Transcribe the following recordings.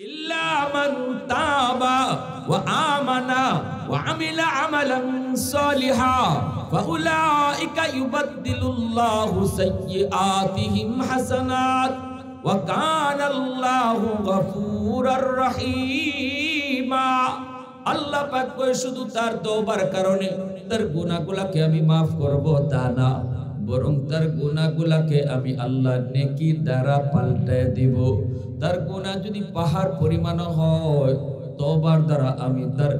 إلا من تاب وآمن وعمل عملا صالحا فأولئك يبدل الله سيئاتهم حسنات وكان الله غفورا رحيما আল্লাহ পাক কই শুধু তার তওবার কারণে তার গুনাহগুলোকে আমি maaf করব তা না, বরং তার গুনাহগুলোকে আমি আল্লাহ নেকি দ্বারা পাল্টায় দিব। তার গুনাহ যদি পাহাড় পরিমাণ হয়, তওবার দ্বারা আমি তার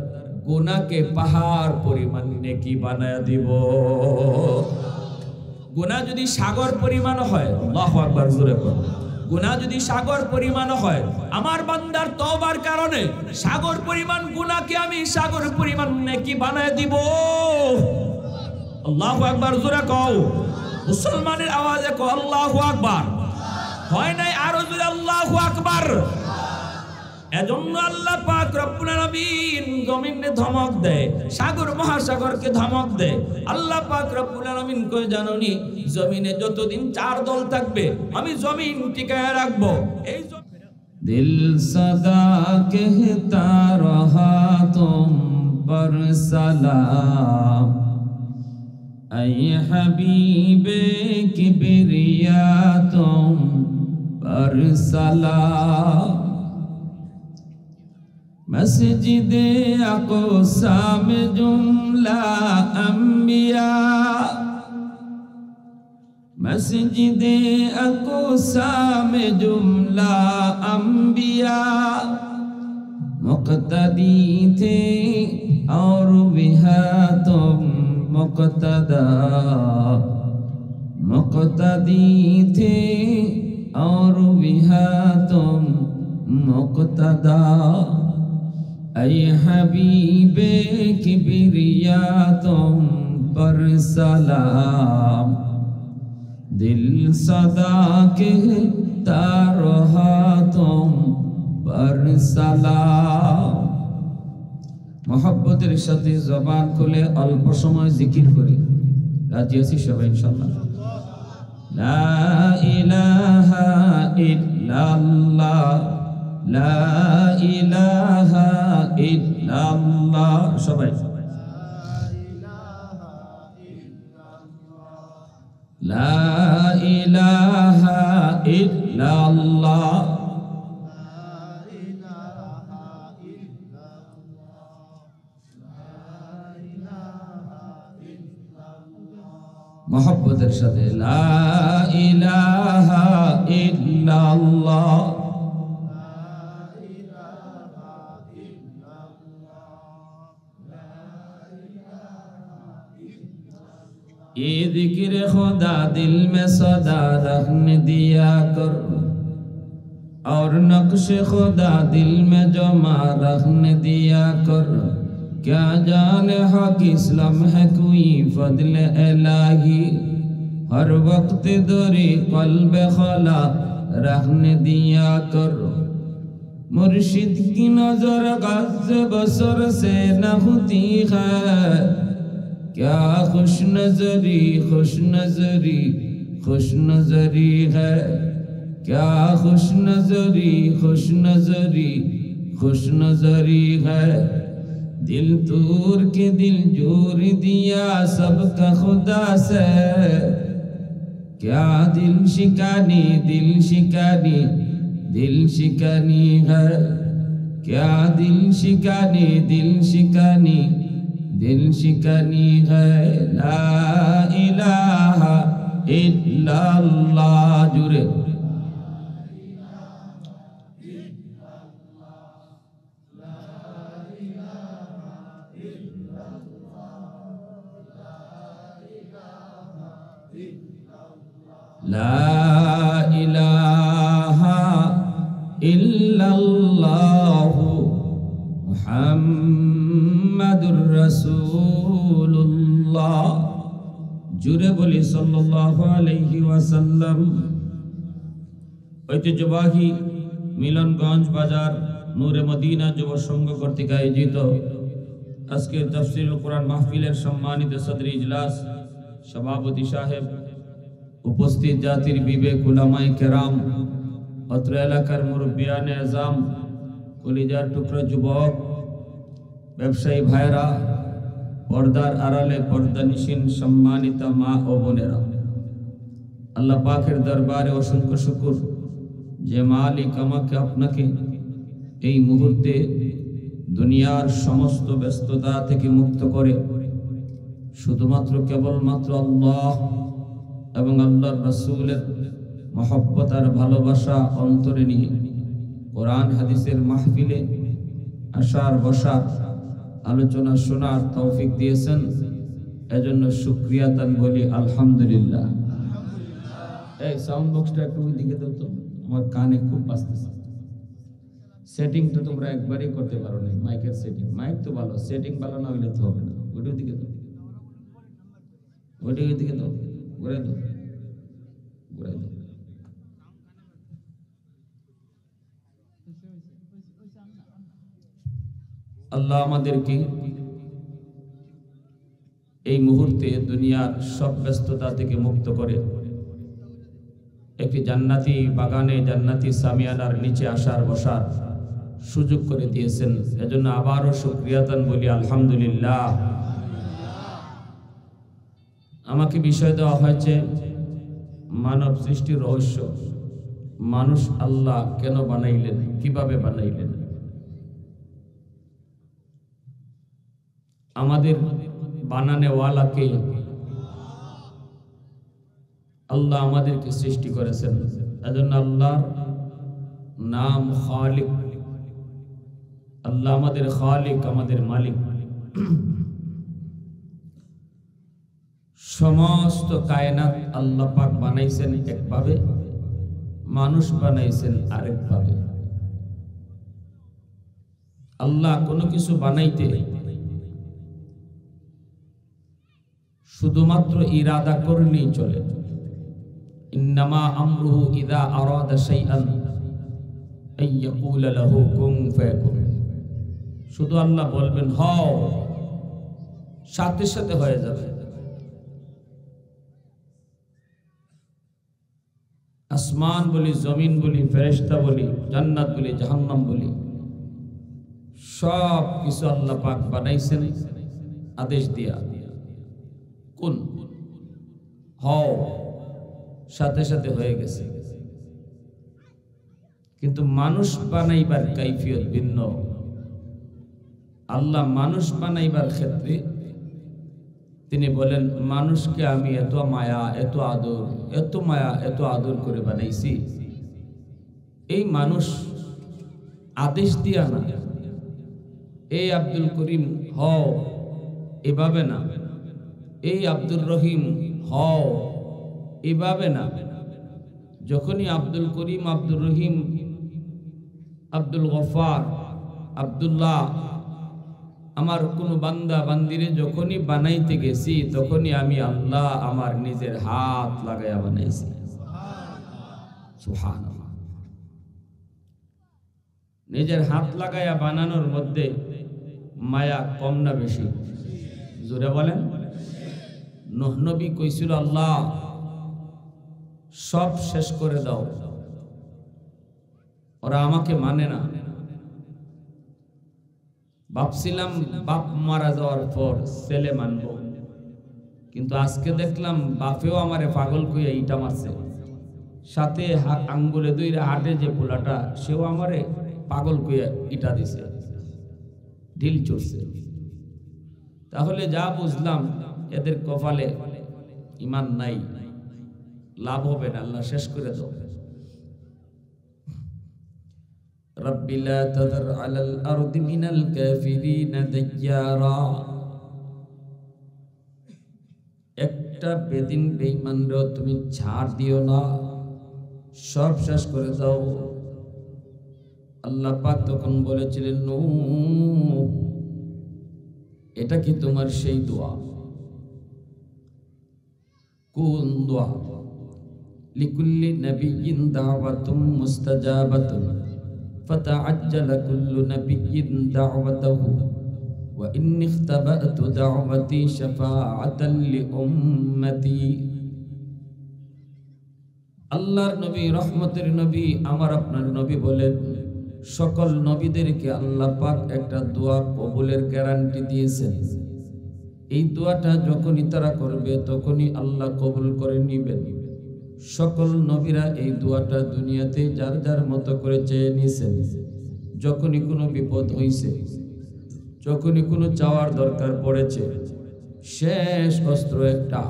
গুনাহকে পাহাড় পরিমাণ নেকি বানায় দিব। গুনাহ যদি সাগর পরিমাণ হয়, আল্লাহু আকবার জোরে বল, গুনাহ যদি সাগর পরিমাণ হয়, আমার বান্দার তওবার কারণে সাগর পরিমাণ গুনাহকে আমি সাগর পরিমাণ নেকি বানায় দিব। আল্লাহু আকবার জোরে কও, মুসলমানের আওয়াজে কও আল্লাহু আকবার। হয় নাই আরো জোরে আল্লাহু আকবার। এজন্য আল্লাহ পাক রব্বুল আলামিন জমিনে ধমক দেয়, সাগর মহাসাগরকে ধমক দেয়। আল্লাহ পাক রব্বুল আলামিন কই জানোনি, জমিনে যতদিন চার দল থাকবে আমি জমিন টিকায় রাখবো। এই দিল সদা कहता रहा तुम पर सलाम ऐ हबीबे किबरिया तुम पर सलाम मस्जिदे अक़सा में जुमला अंबिया मस्जिदे अक़सा में जुमला अंबिया मुक़्तदी थे और बिहा तुम मुक़्तदा मुक़्तदी थे और बिहा तुम मुक़्तदा ऐ हबीबे किबरिया तुम पर सलाम दिल सदा कहता रहा तुम पर सलाम। मोहब्बतेर साथे जबान खुले अल्प समय जिकिर करी, राजी आছি সবাই ইনশাআল্লাহ। লা ইলাহা ইল্লাল্লাহ লা ইলাহা ইল্লাল্লাহ সবাই লা ইলাহা ইল্লাল্লাহ मोहब्बतेर साथे ला इलाहा इल्लाल्लाह ये जिक्र खुदा दिल में सदा रखने दिया कर और नक्श खुदा दिल में जमा रखने दिया कर। क्या जाने हक इस्लाम है कोई फजल इलाही, हर वक्त दरी कल्ब खला रखने दिया कर। मुर्शिद की नजर गज़ बसर से न होती है, क्या खुश नजरी खुश नजरी खुश नजरी है, क्या खुश नजरी खुश नजरी खुश नजरी है। दिल तूर के दिल जोर दिया सबका खुदा से, क्या दिल शिकानी दिल शिकानी दिल शिकानी है, क्या दिल शिकानी दिल शिकानी दिल शिकानी है। ला इलाहा इल्लल्लाह जुरे ला इलाहा इल्लल्लाह मुहम्मदुर रसूलुल्लाह जुरे बोली सल्लल्लाहु अलैहि वसल्लम। ঐতিহ্যবাহী মিলনগঞ্জ বাজার নূরে মদিনা যুব সংঘ কর্তৃক আয়োজিত আজকের তাফসীরুল কুরআন মাহফিলের সম্মানিত সদর ইজলাস সভাপতি সাহেব, উপস্থিত জাতির বিবেক উলামায়ে কেরাম, অত্র এলাকার মুরব্বিয়ানে আযম, কলিজার টুকরা যুবক, ব্যবসায়ী ভাইরা, পর্দার আড়ালে পর্দানিশীন সম্মানিতা মা ও বোনেরা, আল্লাহ পাকের দরবারে অসংখ্য শুকর যে মালিক আমাকে আপনাকে এই মুহূর্তে দুনিয়ার সমস্ত ব্যস্ততা থেকে মুক্ত করে শুধুমাত্র কেবলমাত্র আল্লাহ এবং আল্লাহর রাসূলের মহব্বত আর ভালোবাসা অন্তরে নিয়ে কোরআন হাদিসের মাহফিলে আসার বসার আলোচনা শোনার তৌফিক দিয়েছেন। এজন্য শুকরিয়া তান বলি আলহামদুলিল্লাহ। এই সাউন্ড বক্সটা একটু ওইদিকে দাও তো, আমার কানে খুব বাজতেছে। সেটিং তো তোমরা একবারই করতে পারো না, মাইকের সেটিং। মাইক তো ভালো, সেটিং ভালো না হলে তো হবে না। ওইটার দিকে দাও, ওইটার দিকে দাও, ঘুরে দাও, ঘুরে দাও। আল্লাহ আমাদেরকে এই মুহূর্তে দুনিয়ার সব ব্যস্ততা থেকে মুক্ত করে একটি জান্নাতি বাগানে, জান্নাতি সামিয়ানার নিচে আসার বসার সুযোগ করে দিয়েছেন। এজন্য আবারও শুকরিয়াতান বলি আলহামদুলিল্লাহ। আমাকে বিষয় দেওয়া হয়েছে মানব সৃষ্টির রহস্য। মানুষ আল্লাহ কেন বানাইলেন, কিভাবে বানাইলেন, আমাদের বানানেওয়ালাকে আল্লাহ আমাদেরকে সৃষ্টি করেছেন। এজন্য আল্লাহর নাম খালিক। আল্লাহ আমাদের খালিক, আমাদের মালিক। সমস্ত কায়নাত আল্লাহ পাক বানাইছেন একভাবে, মানুষ বানাইছেন আরেকভাবে। আল্লাহ কোনো কিছু বানাইতে শুধুমাত্র ইরাদা করলেই চলে। ইন্নামা আমরুহু ইযা আরাদা শাইআন আইয়াকুলা লাহু কুন ফায়াকুন। শুধু আল্লাহ বলবেন হও, সাথে সাথে হয়ে যাবে। আসমান বলি, জমিন বলি, ফেরেশতা বলি, জান্নাত বলি, জাহান্নাম বলি, সব কিছু আল্লাহ পাক বানাইছেন আদেশ দিয়া। কোন হও, সাথে সাথে হয়ে গেছে। কিন্তু মানুষ বানাইবার কাইফিয়ত ভিন্ন। আল্লাহ মানুষ বানাইবার ক্ষেত্রে তিনি বলেন, মানুষকে আমি এত মায়া, এত আদর, এত মায়া, এত আদর করে বানাইছি। এই মানুষ আদেশ দিয়া না, এই আব্দুল করিম হও, এভাবে না। এই আব্দুর রহিম হও, এভাবে না। যখনই আব্দুল করিম, আব্দুর রহিম, আব্দুল গফার, আব্দুল্লাহ, আমার কোন বান্দা বান্দিরে যখনই বানাইতে গেছি, তখনই আমি আল্লাহ আমার নিজের হাত লাগাইয়া বানাইছি। সুবহানাল্লাহ। নিজের হাত লাগাইয়া বানানোর মধ্যে মায়া কম না বেশি? জোরে বলেন। নূহ নবী কইছিল, আল্লাহ সব শেষ করে দাও, ওরা আমাকে মানে না। ভাবছিলাম বাপ মারা যাওয়ার পর ছেলে মানব, কিন্তু আজকে দেখলাম বাপেও আমারে পাগল কইয়া ইটা মারছে, সাথে আঙ্গুলে দুইরা হাটে যে পোলাটা সেও আমারে পাগল কইয়া ইটা দিছে, ঢিল চড়ছে। তাহলে যা বুঝলাম এদের কপালে ঈমান নাই, লাভ হবে না, আল্লাহ শেষ করে দাও। রব্বি লা তাযার আলাল আরদি মিনাল কাফিরিনা দাইয়ারা। একটা বেদিন বেঈমানরে তুমি ছাড় দিও না, সব শেষ করে দাও। আল্লাহ পাক তখন বলেছিলেন, নূহ এটা কি তোমার সেই দোয়া? কোন দোয়া? লিকুল্লি নাবিয়্যিন দাওয়াতুম মুস্তাজাবাতুন ফাতাআজ্জালা কুল্লু নাবিয়্যিন দাওয়াতাহু ওয়া ইন্নী ইখতাবাতু দাওয়াতি শাফাআতান লিউম্মতি। আল্লাহর নবী, রহমতের নবী, আমার আপনার নবী বলেন, সকল নবীদেরকে আল্লাহ পাক একটা দোয়া কবুলের গ্যারান্টি দিয়েছেন। এই দোয়াটা যখনই তারা করবে তখনই আল্লাহ কবুল করে নেবেন। সকল নবীরা এই দোয়াটা দুনিয়াতে যার যার মতো করে চেয়ে নিয়েছেন। যখনই কোনো বিপদ হইছে, যখনই কোনো চাওয়ার দরকার পড়েছে, শেষ অস্ত্র একটা,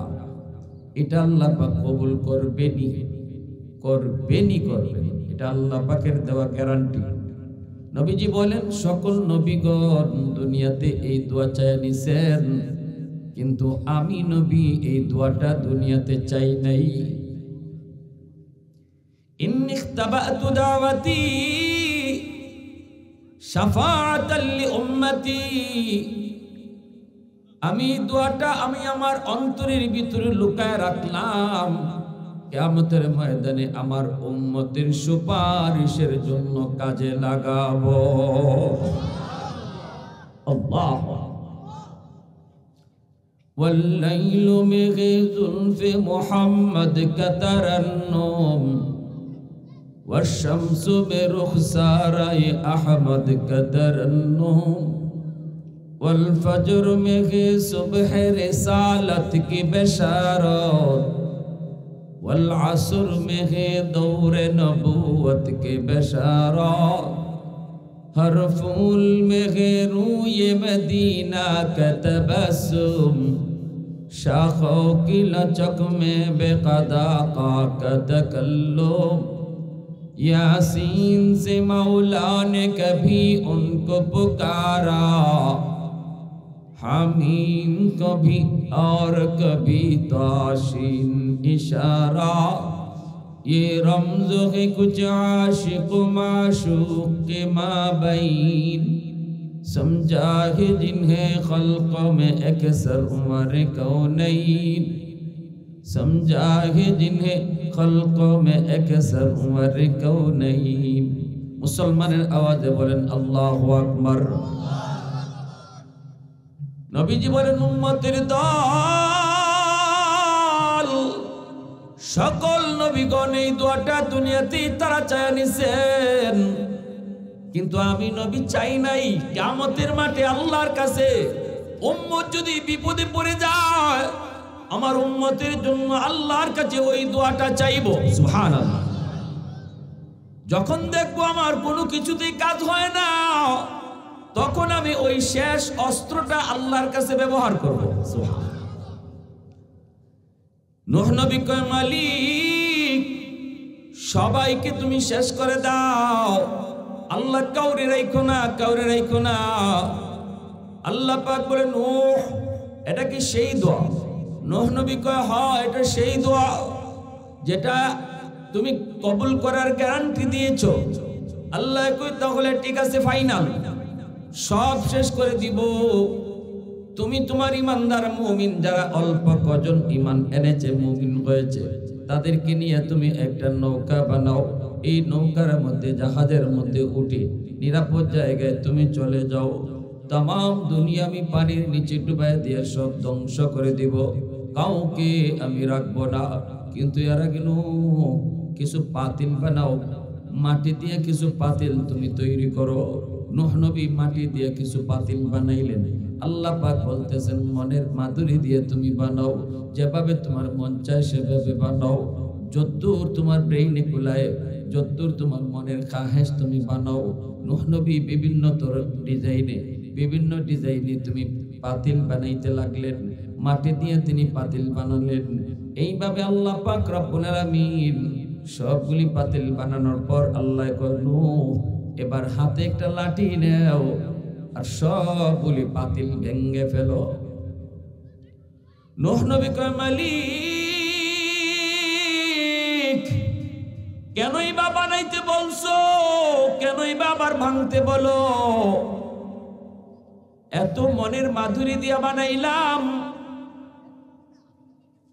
এটা আল্লাহ পাক কবুল করবেনই করবেন। এটা আল্লাহ পাকের দেওয়া গ্যারান্টি। নবীজি বলেন সকল নবীগণ দুনিয়াতে এই দোয়া চায় নিছেন, কিন্তু আমি নবী এই দোয়াটা দুনিয়াতে চাই নাই। ইন্নী ইখতাবাতু দাওয়াতি শাফাআতাল লিউম্মতি, আমি দোয়াটা আমি আমার অন্তরের ভিতরে লুকায় রাখলাম, কিয়ামতের ময়দানে আমার উম্মতের সুপারিশের জন্য কাজে লাগাবো। আল্লাহ والليل من زلف محمد كترنم والشمس برخسار أحمد كترنم والفجر में सुबह रिसालत की बशारत والعصر में दौर नबूवत की बशारत हर फूल में रूय मदीना का तबस्सुम शाखों की लचक में बेक़दा का तकल्लुम यासीन से मौला ने कभी उनको पुकारा हामीम कभी और कभी ताशीन इशारा ये रमज़ है कुछ आशिक माशूक के माबैन समझा है जिन्हें खल्क़ में अक्सर उमर कौनैन समझा है जिन्हें खल्क़ में अक्सर उमर कौनैन। मुसलमानेर आवाज़े बोलें अल्लाहु अकबर। नबीजी बोलें उम्मतेर दल সকল নবীগণ এই দোয়াটা দুনিয়াতে তারা চায় নিছেন, কিন্তু আমি নবী চাই নাই। কিয়ামতের মাঠে আল্লাহর কাছে উম্মত যদি বিপদে পড়ে যায়, আমার উম্মতের জন্য আল্লাহর কাছে ওই দোয়াটা চাইবো। সুবহানাল্লাহ। যখন দেখবো আমার কোনো কিছুতেই কাজ হয় না, তখন আমি ওই শেষ অস্ত্রটা আল্লাহর কাছে ব্যবহার করব। সুবহানাল্লাহ। নূহ নবী কয়, মালিক সবাইকে তুমি শেষ করে দাও, আল্লাহ কাউরে রাখো না, কাউরে রাখো না। আল্লাহ পাক বলে, নূহ এটা কি সেই দোয়া? নূহ নবী কয়, হ্যাঁ এটা সেই দোয়া যেটা তুমি কবুল করার গ্যারান্টি দিয়েছো। আল্লাহ কয়, তাহলে ঠিক আছে, ফাইনাল, সব শেষ করে দিব। তুমি তোমার ইমানদার মুমিন যারা অল্প কজন ইমান এনেছে, মুমিন হয়েছে, তাদেরকে নিয়ে তুমি একটা নৌকা বানাও। এই নৌকার মধ্যে, জাহাজের মধ্যে উঠে নিরাপদ জায়গায় তুমি চলে যাও। তাম দুনিয়া আমি পানির নিচে ডুবাই দিয়ে সব ধ্বংস করে দিব, কাউকে আমি রাখবো না। কিন্তু এর আগে কিছু পাতিল বানাও, মাটি দিয়ে কিছু পাতিল তুমি তৈরি করো। নূহ নবী মাটি দিয়ে কিছু পাতিল বানাইলেন। আল্লাহ পাক বলতেছেন, মনের মাধুরী দিয়ে তুমি বানাও, যেভাবে তোমার মন চায় সেভাবে বানাও, যদ্দূর তোমার ব্রেইনে কুলায়, যদ্দূর তোমার মনের খাহেশ তুমি বানাও। নূহ নবী বিভিন্ন ডিজাইনে তুমি পাতিল বানাইতে লাগলেন, মাটি দিয়ে তিনি পাতিল বানালেন। এইভাবে আল্লাহ পাক রব্বুল আলামিন সবগুলি পাতিল বানানোর পর আল্লাহ কয়, নূহ এবার হাতে একটা লাঠি নাও আর সবগুলি পাতিল ভেঙে ফেলো। নূহ নবী কয়, মালিক কেনই বা বানাইতে বলছো, কেনই বা আবার ভাঙতে বলো? এত মনের মাধুরী দিয়া বানাইলাম,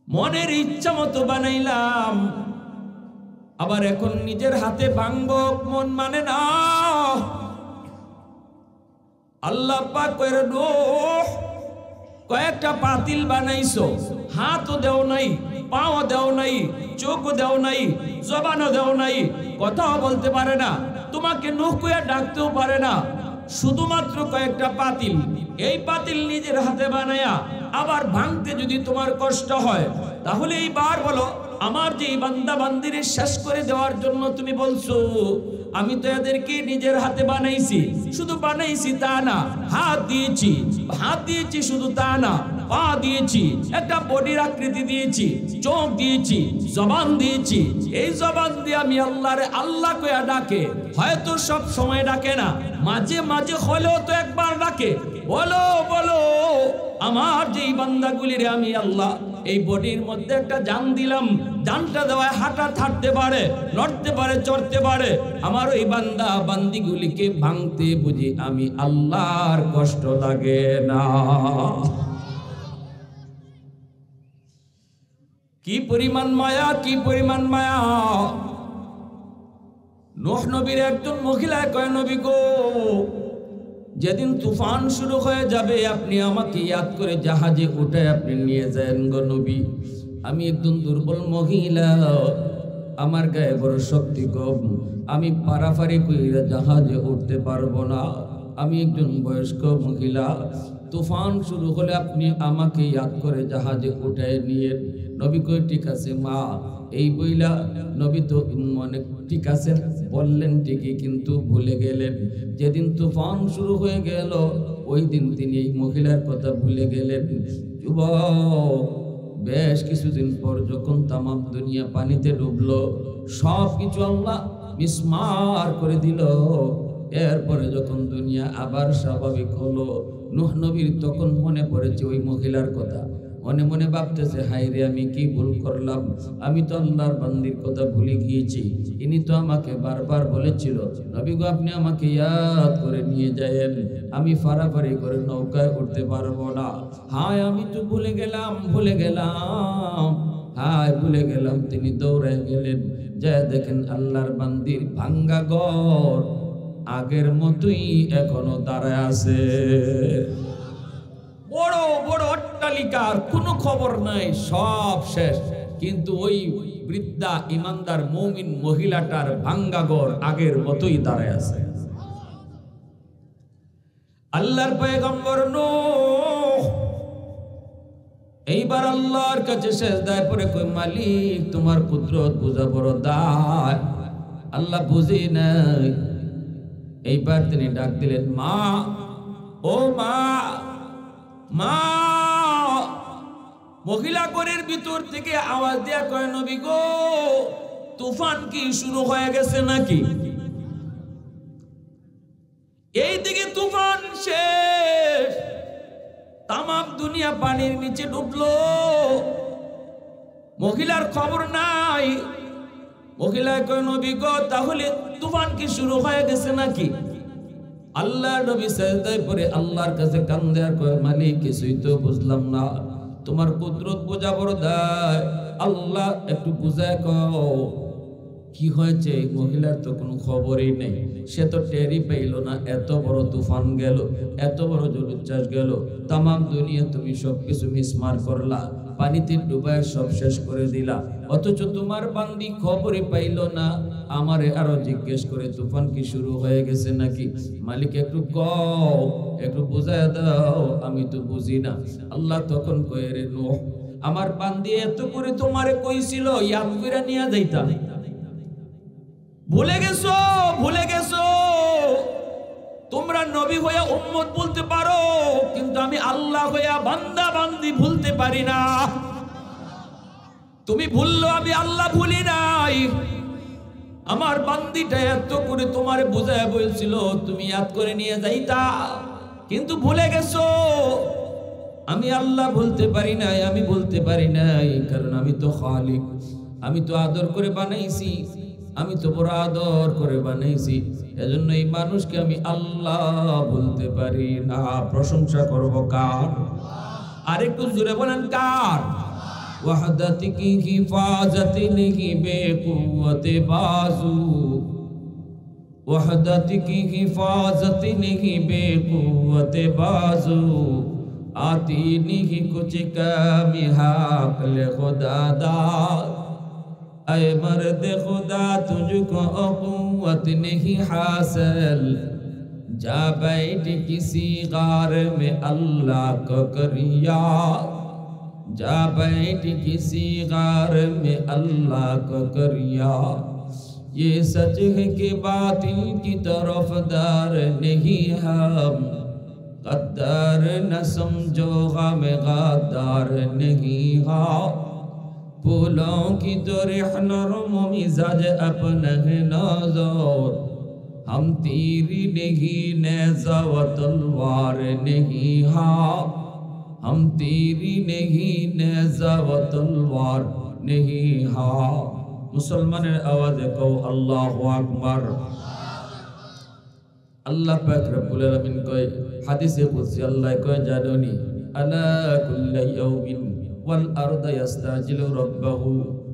মনের ইচ্ছা মতো বানাইলাম, আবার এখন নিজের হাতে ভাঙবো, মন মানে না। আল্লাহ পাক কয়, নূহ কয়েকটা পাতিল বানাইছো, হাতও দেও নাই, পাও দেও নাই, চোখও দেও নাই, জবানও দেও নাই, কথাও বলতে পারে না, তোমাকে নূহ কইয়া ডাকতেও পারে না, শুধুমাত্র কয়েকটা পাতিল, এই পাতিল নিজের হাতে বানায়া আবার ভাঙতে যদি তোমার কষ্ট হয়, তাহলে এইবার বলো আমার যে বান্দা বান্দিরে শেষ করে দেওয়ার জন্য তুমি বলছো, আমি তো এদেরকে নিজের হাতে বানাইছি, শুধু বানাইছি তা না, হাত দিয়েছি শুধু তা না, পা দিয়েছি, একটা বডির আকৃতি দিয়েছি, চোখ দিয়েছি, জবান দিয়েছি। এই জবান দিয়ে আমি আল্লাহরে আল্লাহ কইয়া ডাকে, হয়তো সব সময় ডাকে না, মাঝে মাঝে হলেও তো একবার ডাকে, বলো বলো আমার যেই বান্দাগুলিরে আমি আল্লাহ এই বডির মধ্যে একটা জান দিলাম, জানটা দেওয়ায় হাঁটা থাকতে পারে, নড়তে পারে, চড়তে পারে, আমার ওই বান্দা বান্দিগুলিকে ভাঙতে বুঝি আমি আল্লাহর কষ্ট লাগে না। কি পরিমাণ মায়া, কি পরিমাণ মায়া। নূহ নবীর একজন মহিলা কয়, নবী গো, যেদিন তুফান শুরু হয়ে যাবে আপনি আমাকে ইয়াদ করে জাহাজে উঠে আপনি নিয়ে যান গো নবী। আমি একজন দুর্বল মহিলা, আমার গায়ে বড় শক্তি কম, আমি পারাপারি কইরা জাহাজে উঠতে পারবো না, আমি একজন বয়স্ক মহিলা, তুফান শুরু হলে আপনি আমাকে ইয়াদ করে জাহাজে উঠে নিয়ে। নবী কই ঠিক আছে মা। এই বইলা নবী তো অনেক ঠিক আছে বললেন ঠিকই, কিন্তু ভুলে গেলেন। যেদিন তুফান শুরু হয়ে গেল ওই দিন তিনি এই মহিলার কথা ভুলে গেলেন। যুবক, বেশ কিছুদিন পর যখন তামাম দুনিয়া পানিতে ডুবলো, সব কিছু আল্লাহ মিসমার করে দিল, এরপরে যখন দুনিয়া আবার স্বাভাবিক হলো, নূহ নবীর তখন মনে পড়েছে ওই মহিলার কথা। মনে মনে ভাবতেছে, হায় রে আমি কি ভুল করলাম, আমি তো আল্লাহর বান্দির কথা ভুলে গিয়েছি। ইনি তো আমাকে বারবার বলেছিল, নবী গো আপনি আমাকে ইয়াদ করে নিয়ে যায়েন, আমি ফারাফারি করে নৌকায় উঠতে পারবো না। হায় আমি তো ভুলে গেলাম, হায় ভুলে গেলাম। তিনি দৌড়ে গেলেন, যা দেখেন আল্লাহর বান্দির ভাঙ্গা ঘর আগের মতোই এখনো দাঁড়ায় আছে। বড় বড় অট্টালিকার কোনো খবর নাই, সব শেষ, কিন্তু ওই বৃদ্ধা ইমানদার মুমিন মহিলাটার ভাঙ্গা ঘর আগের মতোই দাঁড়ায় আছে। আল্লাহর পয়গম্বর নূহ এইবার আল্লাহর কাছে সেজদায় পড়ে কই, মালিক তোমার কুদরত বুঝা বড় দায়, আল্লাহ বুঝি নাই। এইবার তিনি ডাক দিলেন, মা, ও মা, মা। মহিলা ঘরের ভিতর থেকে আওয়াজ দেয়া কয়, নবী গো তুফান কি শুরু হয়ে গেছে নাকি? এইদিকে তুফান শেষ, তামাম দুনিয়া পানির নিচে ডুবলো, মহিলার খবর নাই। মহিলা কয়, নবী গো তাহলে তুফান কি শুরু হয়ে গেছে নাকি? আল্লাহ নবী সাজদায় পড়ে আল্লাহর কাছে কান্দে আর কয়, মালিক কিছুই তো বুঝলাম না, তোমার কুদরত বোঝা বড় দায়, আল্লাহ একটু বুঝায় কও কি হয়েছে। এই মহিলার তো কোনো খবরই নেই, সে তো টেরই পাইল না, এত বড় তুফান গেল, এত বড় জলোচ্ছ্বাস গেল, তামাম দুনিয়া তুমি সবকিছু মিসমার করলা, পানিতে ডুবায় সব শেষ করে দিলা, অথচ তোমার বান্দি খবরই পাইল না। আমারে আরো জিজ্ঞেস করে তুফান কি শুরু হয়ে গেছে নাকি? মালিক একটু কও, একটু বুঝায় দাও, আমি তো বুঝি না। আল্লাহ তখন কয়ে, রে নূহ, আমার বান্দি এত করে তোমারে কইছিল ইয়াদ কইরা নিয়া যাইতা, ভুলে গেছো, ভুলে গেছো। তোমরা নবী হইয়া উম্মত বলতে পারো, কিন্তু আমি আল্লাহ হইয়া বান্দা বান্দি ভুলতে পারি না। তুমি ভুললো, আমি আল্লাহ ভুলি নাই। আমার বান্দিটা এত করে তোমারে বুঝায় বলছিল তুমি ইয়াদ করে নিয়ে যাইতা, কিন্তু ভুলে গেছো। আমি আল্লাহ বলতে পারি নাই, আমি বলতে পারি নাই, কারণ আমি তো খালিক, আমি তো আদর করে বানাইছি, আমি তো বড় আদর করে বানাইছি, এজন্য এই মানুষকে আমি আল্লাহ বলতে পারি না। প্রশংসা করব কার? আরেকটু জোরে বলেন কার? ওয়াহদাতি কি হিফাজতি নিহি বেকুওয়াতে বাজু, ওয়াহদাতি কি হিফাজতি নিহি বেকুওয়াতে বাজু, आती नहीं कुछ कमी हाकल खुदा दा। ऐ मर्द खुदा तुझको क़ुव्वत नहीं हासिल, जा बैठ किसी गार में अल्लाह को करिया, जा बैठ किसी गार में अल्लाह को करिया। ये सच है कि बातिल की तरफदार नहीं हम, गद्दार न समझो गम गद्दार नहीं हा। फूलों की तरह नरम मिजाज अपना है नाज़ुर, हम तीरी नहीं नेज़ा व तलवार नहीं हा, हम तीरी नहीं नेज़ा व तलवार नहीं हा। मुसलमानेर आवाज़े कहो अल्लाहु अकबर। अल्लाह पाक रब्बुल आलामीन कहे हादिसे कुदसी अल्लाह कहे जानोनी अला कुल्ला यौमिन ওয়াল আরদা ইয়াস্তাজিলু রাব্বাহু,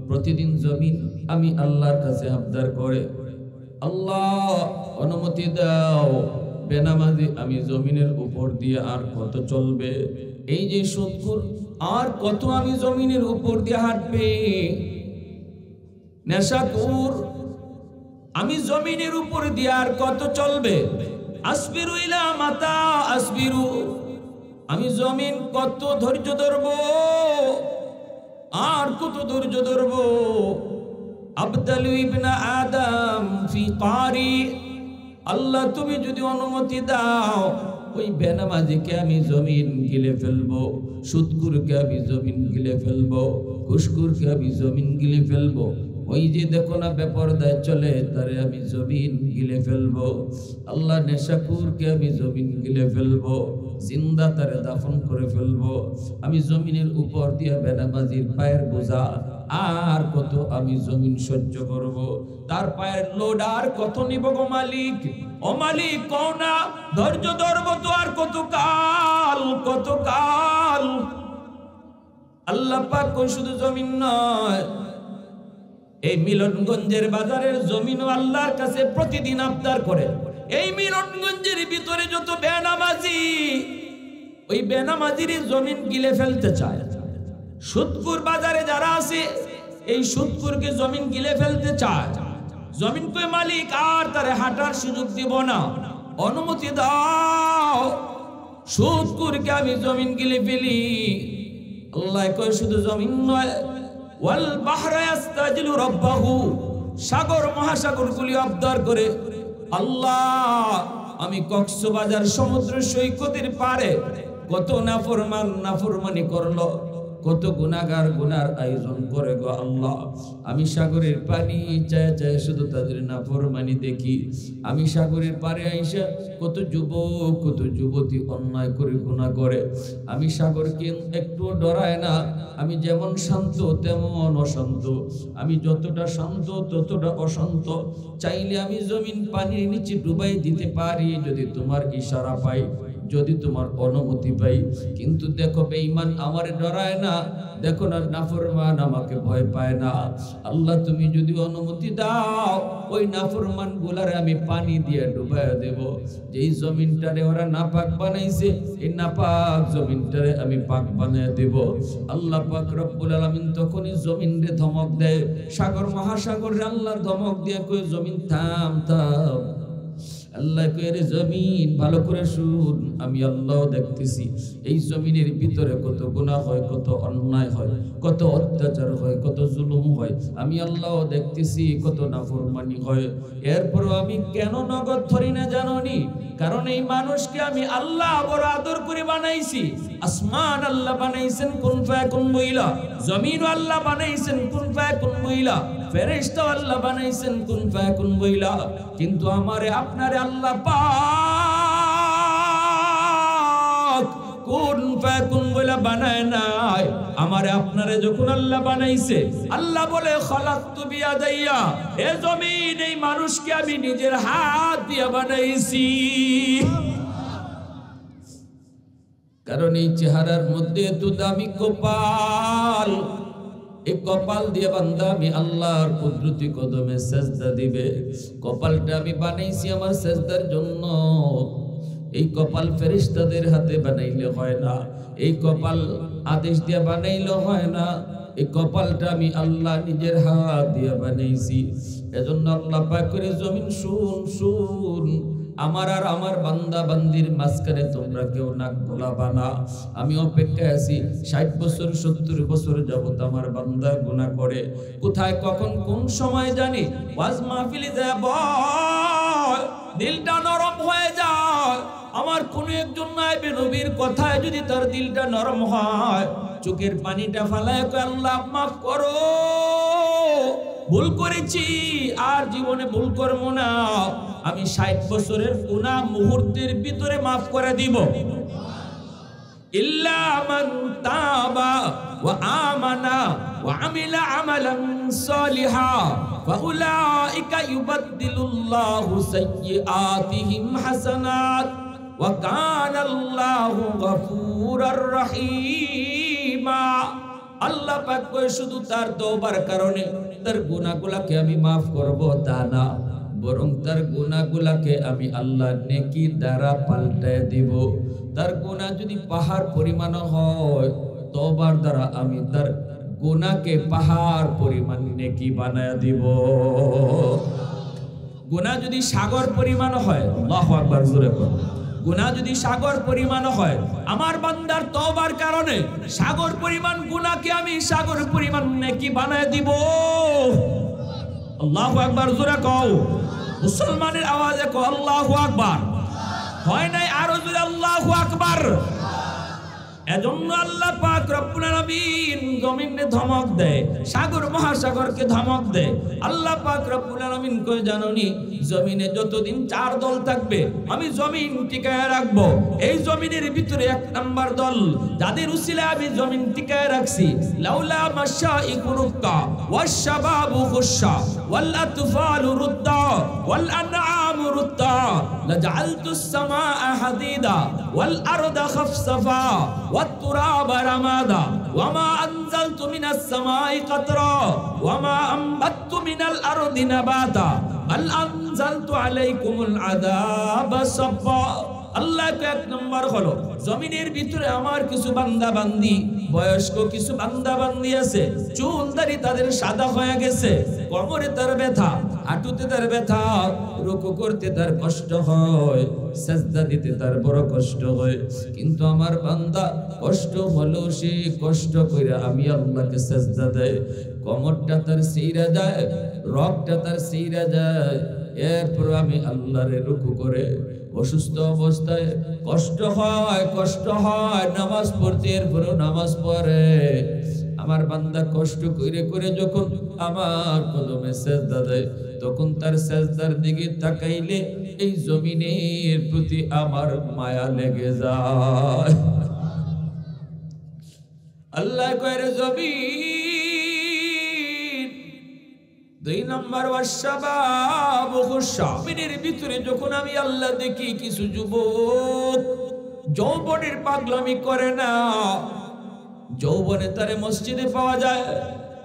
প্রতিদিন জমিন আমি আল্লাহর কাছে আবদার করে, আল্লাহ অনুমতি দাও বেনামাজি আমি জমিনের উপর দিয়ে আর কত চলবে, এই যে সুদখোর আর কত আমি জমিনের উপর দিয়ে হাঁটবে, নেশাখোর আমি জমিনের উপর দিয়ে আর কত চলবে। আসবিরু ইলা মাতা আসবিরু, আমি জমিন কত ধৈর্য ধরব আর কত ধৈর্য ধরব। আবদালু ইবনা আদম ফি কারি, আল্লাহ তুমি যদি অনুমতি দাও ওই বেনামাজিকে আমি জমিন গিলে ফেলবো, সুদখোরকে আমি জমিন গিলে ফেলবো, ঘুষখোরকে আমি জমিন গিলে ফেলবো, ওই যে দেখো না বেপরদায় চলে তারে আমি জমিন গিলে ফেলবো, আল্লাহ নেশাখোরকে আমি জমিন গিলে ফেলবো, জিন্দা তারে দাফন করে ফেলবো। আমি জমিনের উপর দিয়ে বেনামাজির পায়ের বোঝা আর কত আমি জমিন সহ্য করব, তার পায়ের লোড আর কত নিব গো মালিক। ও মালিক কও না ধৈর্য ধরব তো আর কত কাল, কত কাল। আল্লাহ পাক শুধু জমিন নয়, এই মিলনগঞ্জের বাজারের জমিনও আল্লাহর কাছে প্রতিদিন আবদার করে। এই মিলনগঞ্জের ভিতরে যত বেনামাজি, ওই বেনামাজির জমিন গিলে ফেলতে চায়। সুদখোর বাজারে যারা আছে এই সুদখোরকে জমিন গিলে ফেলতে চায়। জমিন কই মালিক আর তারে হাঁটার সুযোগ দিব না, অনুমতি দাও সুদখোরকে আমি জমিন গিলে ফেলি। আল্লাহ কয় শুধু জমিন নয়, ওয়াল বাহরা ইয়াস্তাজিলু রাব্বাহু, সাগর মহাসাগরগুলি আবদার করে, আল্লাহ আমি কক্সবাজার সমুদ্র সৈকতের পারে কত নাফরমান নাফরমানি করলো, কত গুনাহগার গুনার আয়োজন করে গো আল্লাহ। আমি সাগরের পানি চায় চায় শুধু তাদের নাফরমানি দেখি। আমি সাগরের পারে আইসা কত যুবক কত যুবতী অন্যায় করে গুনাহ করে। আমি সাগরকে একটু ডরায় না, আমি যেমন শান্ত তেমন অশান্ত, আমি যতটা শান্ত ততটা অশান্ত। চাইলে আমি জমিন পানির নিচে ডুবাই দিতে পারি যদি তোমার ইশারা পাই, যদি তোমার অনুমতি পাই। কিন্তু দেখো বেঈমান আমারে ডরায় না, দেখো না নাফরমান আমাকে ভয় পায় না। আল্লাহ তুমি যদি অনুমতি দাও ওই নাফরমান গুলারে আমি পানি দিয়ে ডুবাইয়া দেব। যেই জমিনটারে ওরা নাপাক বানাইছে এই নাপাক জমিনটারে আমি পাক বানাইয়া দেব। আল্লাহ পাক রব্বুল আলামিন তখনই জমিনরে ধমক দেয়, সাগর মহাসাগরে আল্লাহ ধমক দিয়ে কই জমিন থাম থাম। আল্লাহ কয়ে রে জমিন ভালো করে শুন, আমি আল্লাহ দেখতেছি এই জমিনের ভিতরে কত গুনাহ হয়, কত অন্যায় হয়, কত অত্যাচার হয়, কত জুলুম হয়। আমি আল্লাহ দেখতেছি কত নাফরমানি হয়। এরপরও আমি কেন নগদ ধরি না জানোনি? কারণ এই মানুষকে আমি আল্লাহ বড় আদর করে বানাইছি। আসমান আল্লাহ বানাইছেন কুন ফায়াকুন বইলা, জমিন আল্লাহ বানাইছেন কুন ফায়াকুন বইলা, ফেরেশতা আল্লাহ বানাইছেন কুন ফায়াকুন বইলা। কিন্তু আমারে আপনারে আল্লাহ পাক কুন ফায়াকুন বইলা বানায় নাই। আমারে আপনারে যখন আল্লাহ বানাইছে, আল্লাহ বলে খালাকতু বিয়াদাইয়া, এ জমিন এই মানুষকে আমি নিজের হাত দিয়ে বানাইছি। কারণ এই চেহারার মধ্যে এত দামি কপাল, এই কপাল দিয়ে বান্দা আমি আল্লাহর কুদরতি কদমে সেজদা দিবে। কপালটা আমি বানাইছি আমার সেজদার জন্য। এই কপাল ফেরেশতাদের হাতে বানাইলে হয় না, এই কপাল আদেশ দিয়ে বানাইলে হয় না, এই কপালটা আমি আল্লাহ নিজের হাত দিয়ে বানাইছি। এজন্য আল্লাহ পাক করে জমিন শুন আমার আর আমার বান্দা বান্দির মাঝখানে তোমরা কেউ নাক গলাবা না। আমি অপেক্ষায় আছি 60 বছর 70 বছর যাবত আমার বান্দা গুনাহ করে, কোথায় কখন কোন সময় জানি ওয়াজ মাহফিলে যাব দিলটা নরম হয়ে যায়। আমার কোন একজন নায়েবে নবীর কথায় যদি তার দিলটা নরম হয়, চোখের পানিটা ফালায় কয় আল্লাহ মাফ করো, ভুল করেছি আর জীবনে ভুল করব না, আমি 60 বছরের গুনাহ মুহূর্তের ভিতরে মাফ করে দিব। ইল্লা মান তাবা ওয়া আমানা ওয়া আমিলা আমালান সালিহা ফাউলাইকা ইউবাদদিলুল্লাহু সাইয়্যাতিহিম হাসানাত ওয়া কানাল্লাহু গফুরার রহিমা। আল্লাহ পাক কয় শুধু তার তওবার কারণে তার গুনাহগুলোকে আমি maaf করব তা না, বরং তার গুনাহগুলোকে আমি আল্লাহ নেকি দ্বারা পাল্টায় দিব। তার গুনাহ যদি পাহাড় পরিমাণ হয়, তওবার দ্বারা আমি তার গুনাহকে পাহাড় পরিমাণ নেকি বানায় দিব। গুনাহ যদি সাগর পরিমাণ হয়, আল্লাহু আকবার জোরে বল, গুনাহ যদি সাগর পরিমাণ হয়, আমার বান্দার তওবার কারণে সাগর পরিমাণ গুনাহকে আমি সাগর পরিমাণ নেকি বানায় দিব। আল্লাহু আকবার জোরে কও, মুসলমানের আওয়াজে কও আল্লাহু আকবার। হয় নাই আরো জোরে আল্লাহু আকবার। এজন্য আল্লাহ পাক রব্বুল আলামিন জমিনে ধমক দেয়, সাগর মহাসাগরকে ধমক দেয়। আল্লাহ পাক রব্বুল আলামিন কই জানোনি, জমিনে যতদিন 4 দল থাকবে আমি জমিন টিকায় রাখবো। এই জমিনের ভিতরে 1 নাম্বার দল, যাদের উসিলায় আমি জমিন টিকায় রাখছি, লাউলা মাশাইকু রুক্কা ওয়াশ শাবাবু খুশা ওয়াল আতফালু রুদ্দা ওয়াল আনআমু রুদ্দা লাজআলতুস সামাআ হাদিদা ওয়াল আরদা খাফসাফা والتراب رمادا وما أنزلت من السماء قطرا وما أنبت من الأرض نباتا بل أنزلت عليكم العذاب صبا। আল্লাহ এক নম্বর হলো জমিনের ভিতরে আমার কিছু বান্দা বান্দি, বয়স্ক কিছু বান্দা বান্দি আছে, চুল দাড়ি তাদের সাদা হয়ে গেছে, কোমরে তার ব্যথা, হাঁটুতে তার ব্যথা, রুকু করতে তার কষ্ট হয়, সিজদা দিতে তার বড় কষ্ট হয়। কিন্তু আমার বান্দা কষ্ট হলো সে কষ্ট কইরা আমি আল্লাহকে সিজদা দেয়, কোমরটা তার সিরা যায়, রগটা তার সিরা যায়, এরপর আমি আল্লাহরে রুকু করে অসুস্থ অবস্থায় কষ্ট হয় নামাজ পড়তে, এরপর নামাজ পড়ে। আমার বান্দা কষ্ট করে করে যখন আমার কদমে সিজদা দেয়, তখন তার সিজদার দিকে তাকাইলে এই জমিনের প্রতি আমার মায়া লেগে যায়। আল্লাহ কয় জমিন 2 নম্বর ওয়াশাবাব খুশামিনের ভিতরে যখন আমি আল্লাহ দেখি কিছু যুবক যৌবনের পাগলামি করে না, যৌবনে তারে মসজিদে পাওয়া যায়।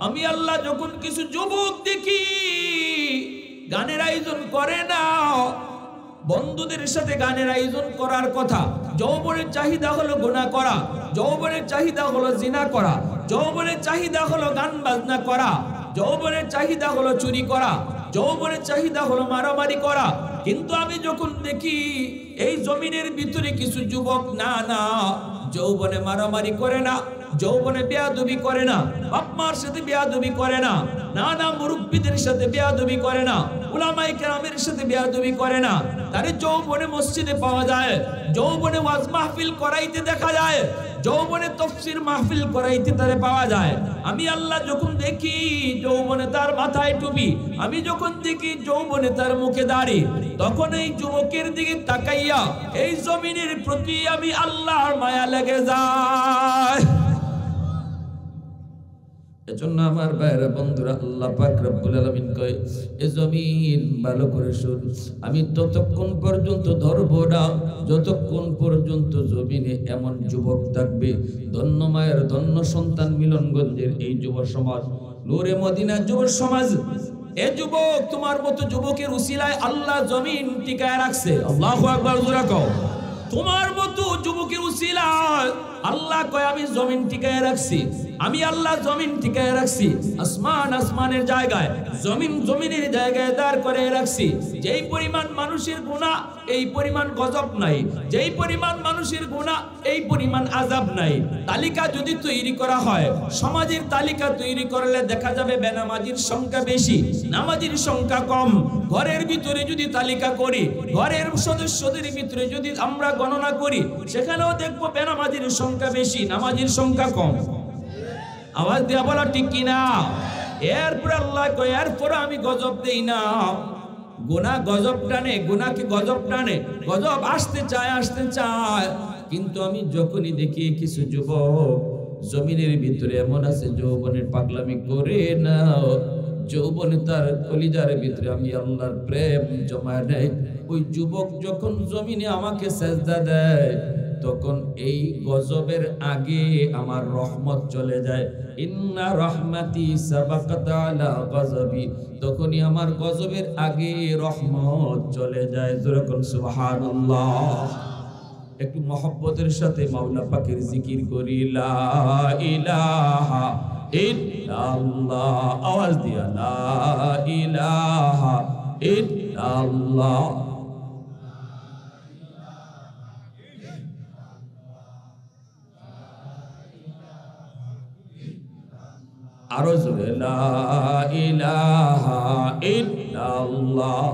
আমি আল্লাহ যখন কিছু যুবক দেখি গানের আয়োজন করে না, বন্ধুদের সাথে গানের আয়োজন করার কথা, যৌবনের চাহিদা হলো গুনাহ করা, যৌবনের চাহিদা হলো জিনা করা, যৌবনের চাহিদা হলো গান বাজনা করা, যৌবনের চাহিদা হলো চুরি করা, যৌবনের চাহিদা হলো মারামারি করা। কিন্তু আমি যখন দেখি এই জমিনের ভিতরে কিছু যুবক না যৌবনে মারামারি করে না, যৌবনে বেয়াদবি করে না, বাপ মার সাথে বেয়াদবি করে না, না মুরব্বিদের সাথে বেয়াদবি করে না, উলামায়ে কেরামের সাথে বেয়াদবি করে না, তারে যৌবনে মসজিদে পাওয়া যায়, যৌবনে ওয়াজ মাহফিল করাইতে দেখা যায়, যৌবনে তাফসীর মাহফিল করাইতে তারে পাওয়া যায়। আমি আল্লাহ যখন দেখি যৌবনে তার মাথায় টুপি, আমি যখন দেখি যৌবনে তার মুখে দাড়ি, তখন এই যুবকের দিকে তাকাইয়া এই জমিনের প্রতি আমি আল্লাহর মায়া লেগে যায়। এজন্য আমার ভাইরা বন্ধুরা, আল্লাহ পাক রব্বুল আলামিন কয় এ জমিন ভালো করে শুন, আমি ততক্ষণ পর্যন্ত ধরব না যতক্ষণ পর্যন্ত জমিনে এমন যুবক থাকবে। ধন্য মায়ের ধন্য সন্তান মিলনগঞ্জের এই যুব সমাজ, নূরে মদিনা যুব সমাজ, এ যুবক তোমার মতো যুবকের উসিলায় আল্লাহ জমিন টিকায় রাখছে। আল্লাহু আকবার জোরে কও, তোমার মতো যুবকের উসিলায় আল্লাহ কয় আমি জমিন টিকায় রাখছি। আমি আল্লাহ জমিন টিকায় রাখছি, আসমান আসমানের জায়গায়, জমিন জমিনের জায়গায় দাঁড় করে রাখছি। যেই পরিমাণ মানুষের গুনাহ এই পরিমাণ গজব নাই, যেই পরিমাণ মানুষের গুনাহ এই পরিমাণ আযাব নাই। তালিকা যদি তৈরি করা হয়, সমাজের তালিকা তৈরি করলে দেখা যাবে বেনামাজির সংখ্যা বেশি, নামাজির সংখ্যা কম। ঘরের ভিতরে যদি তালিকা করি, ঘরের সদস্যদের ভিতরে যদি আমরা গণনা করি, সেখানেও দেখবো বেনামাজির সংখ্যা বেশি, নামাজির সংখ্যা কম। আওয়াজ দিয়া বলা ঠিক কিনা? এরপরে আল্লাহ কয় এরপরে আমি গজব দেই না। গুনাহ গজব টানে, গুনাহকে গজব টানে, গজব আসতে চায়। কিন্তু আমি যখনই দেখি কিছু যুবক জমিনের ভিতরে এমন আছে যৌবনের পাগলামি করে না, যৌবনে তার কলিজার ভিতরে আমি আল্লাহর প্রেম জমা নেই, ওই যুবক যখন জমিনে আমাকে সেজদা দেয়, তখন এই গজবের আগে আমার রহমত চলে যায়। ইন্না রহমাতি সাবাকাত আলা গজবি, তখনই আমার গজবের আগে রহমত চলে যায়। যেরকম সুবহানাল্লাহ। একটু মহব্বতের সাথে মাওলা পাকের জিকির করি, লা ইলাহা ইল্লাল্লাহ। আওয়াজ দিয়া লা ইলাহা ইল্লাল্লাহ। আরো জোরে লা ইলাহা ইল্লাল্লাহ।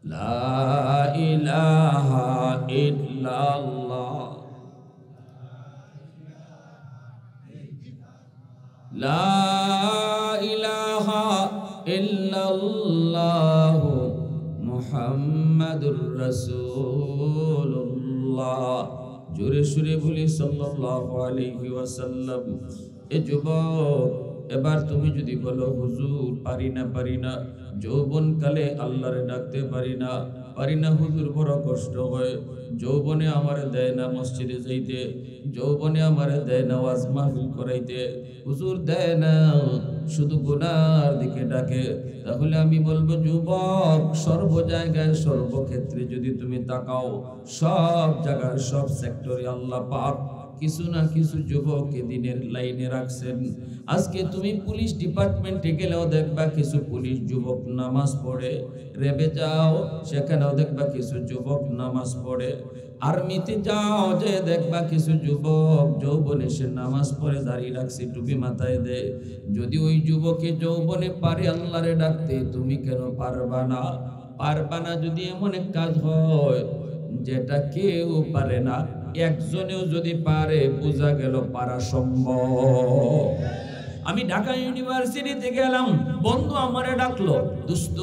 লা ইলাহা ইল্লাল্লাহ। লা ইলাহা ইল্লাল্লাহ মুহাম্মাদুর রাসূলুল্লাহ। জোরে সুরে বলি সাল্লাল্লাহু আলাইহি ওয়াসাল্লাম। এ যুবক, এবার তুমি যদি বলো হুজুর পারি না, যৌবনকালে আল্লাহরে ডাকতে পারি না হুজুর, বড় কষ্ট হয়, যৌবনে আমারে দেয় না মসজিদে যাইতে, যৌবনে আমারে দেয় না ওয়াজ মাহফিল করাইতে, হুজুর দেয় না, শুধু গুনার দিকে ডাকে। তাহলে আমি বলবো যুবক, সর্ব জায়গায় সর্বক্ষেত্রে যদি তুমি তাকাও, সব জায়গার সব সেক্টরে আল্লাহ পাক কিছু না কিছু যুবককে দিনের লাইনে রাখছেন। আজকে তুমি পুলিশ ডিপার্টমেন্টে গেলেও দেখবা কিছু পুলিশ যুবক নামাজ পড়ে, রেবে যাও সেখানেও দেখবা কিছু যুবক নামাজ পড়ে, আর্মিতে যাও যে দেখবা কিছু যুবক যৌবনে সে নামাজ পড়ে, দাঁড়িয়ে রাখছে, টুপি মাথায় দেয়। যদি ওই যুবকে যৌবনে পারে আল্লাহরে ডাকতে, তুমি কেন পারবা না? যদি এমন এক কাজ হয় যেটা কেউ পারে না, একজনেও যদি পারে, বোঝা গেল পারা সম্ভব। আমি ঢাকা ইউনিভার্সিটিতে গেলাম, বন্ধু আমারে ডাকলো, দোস্ত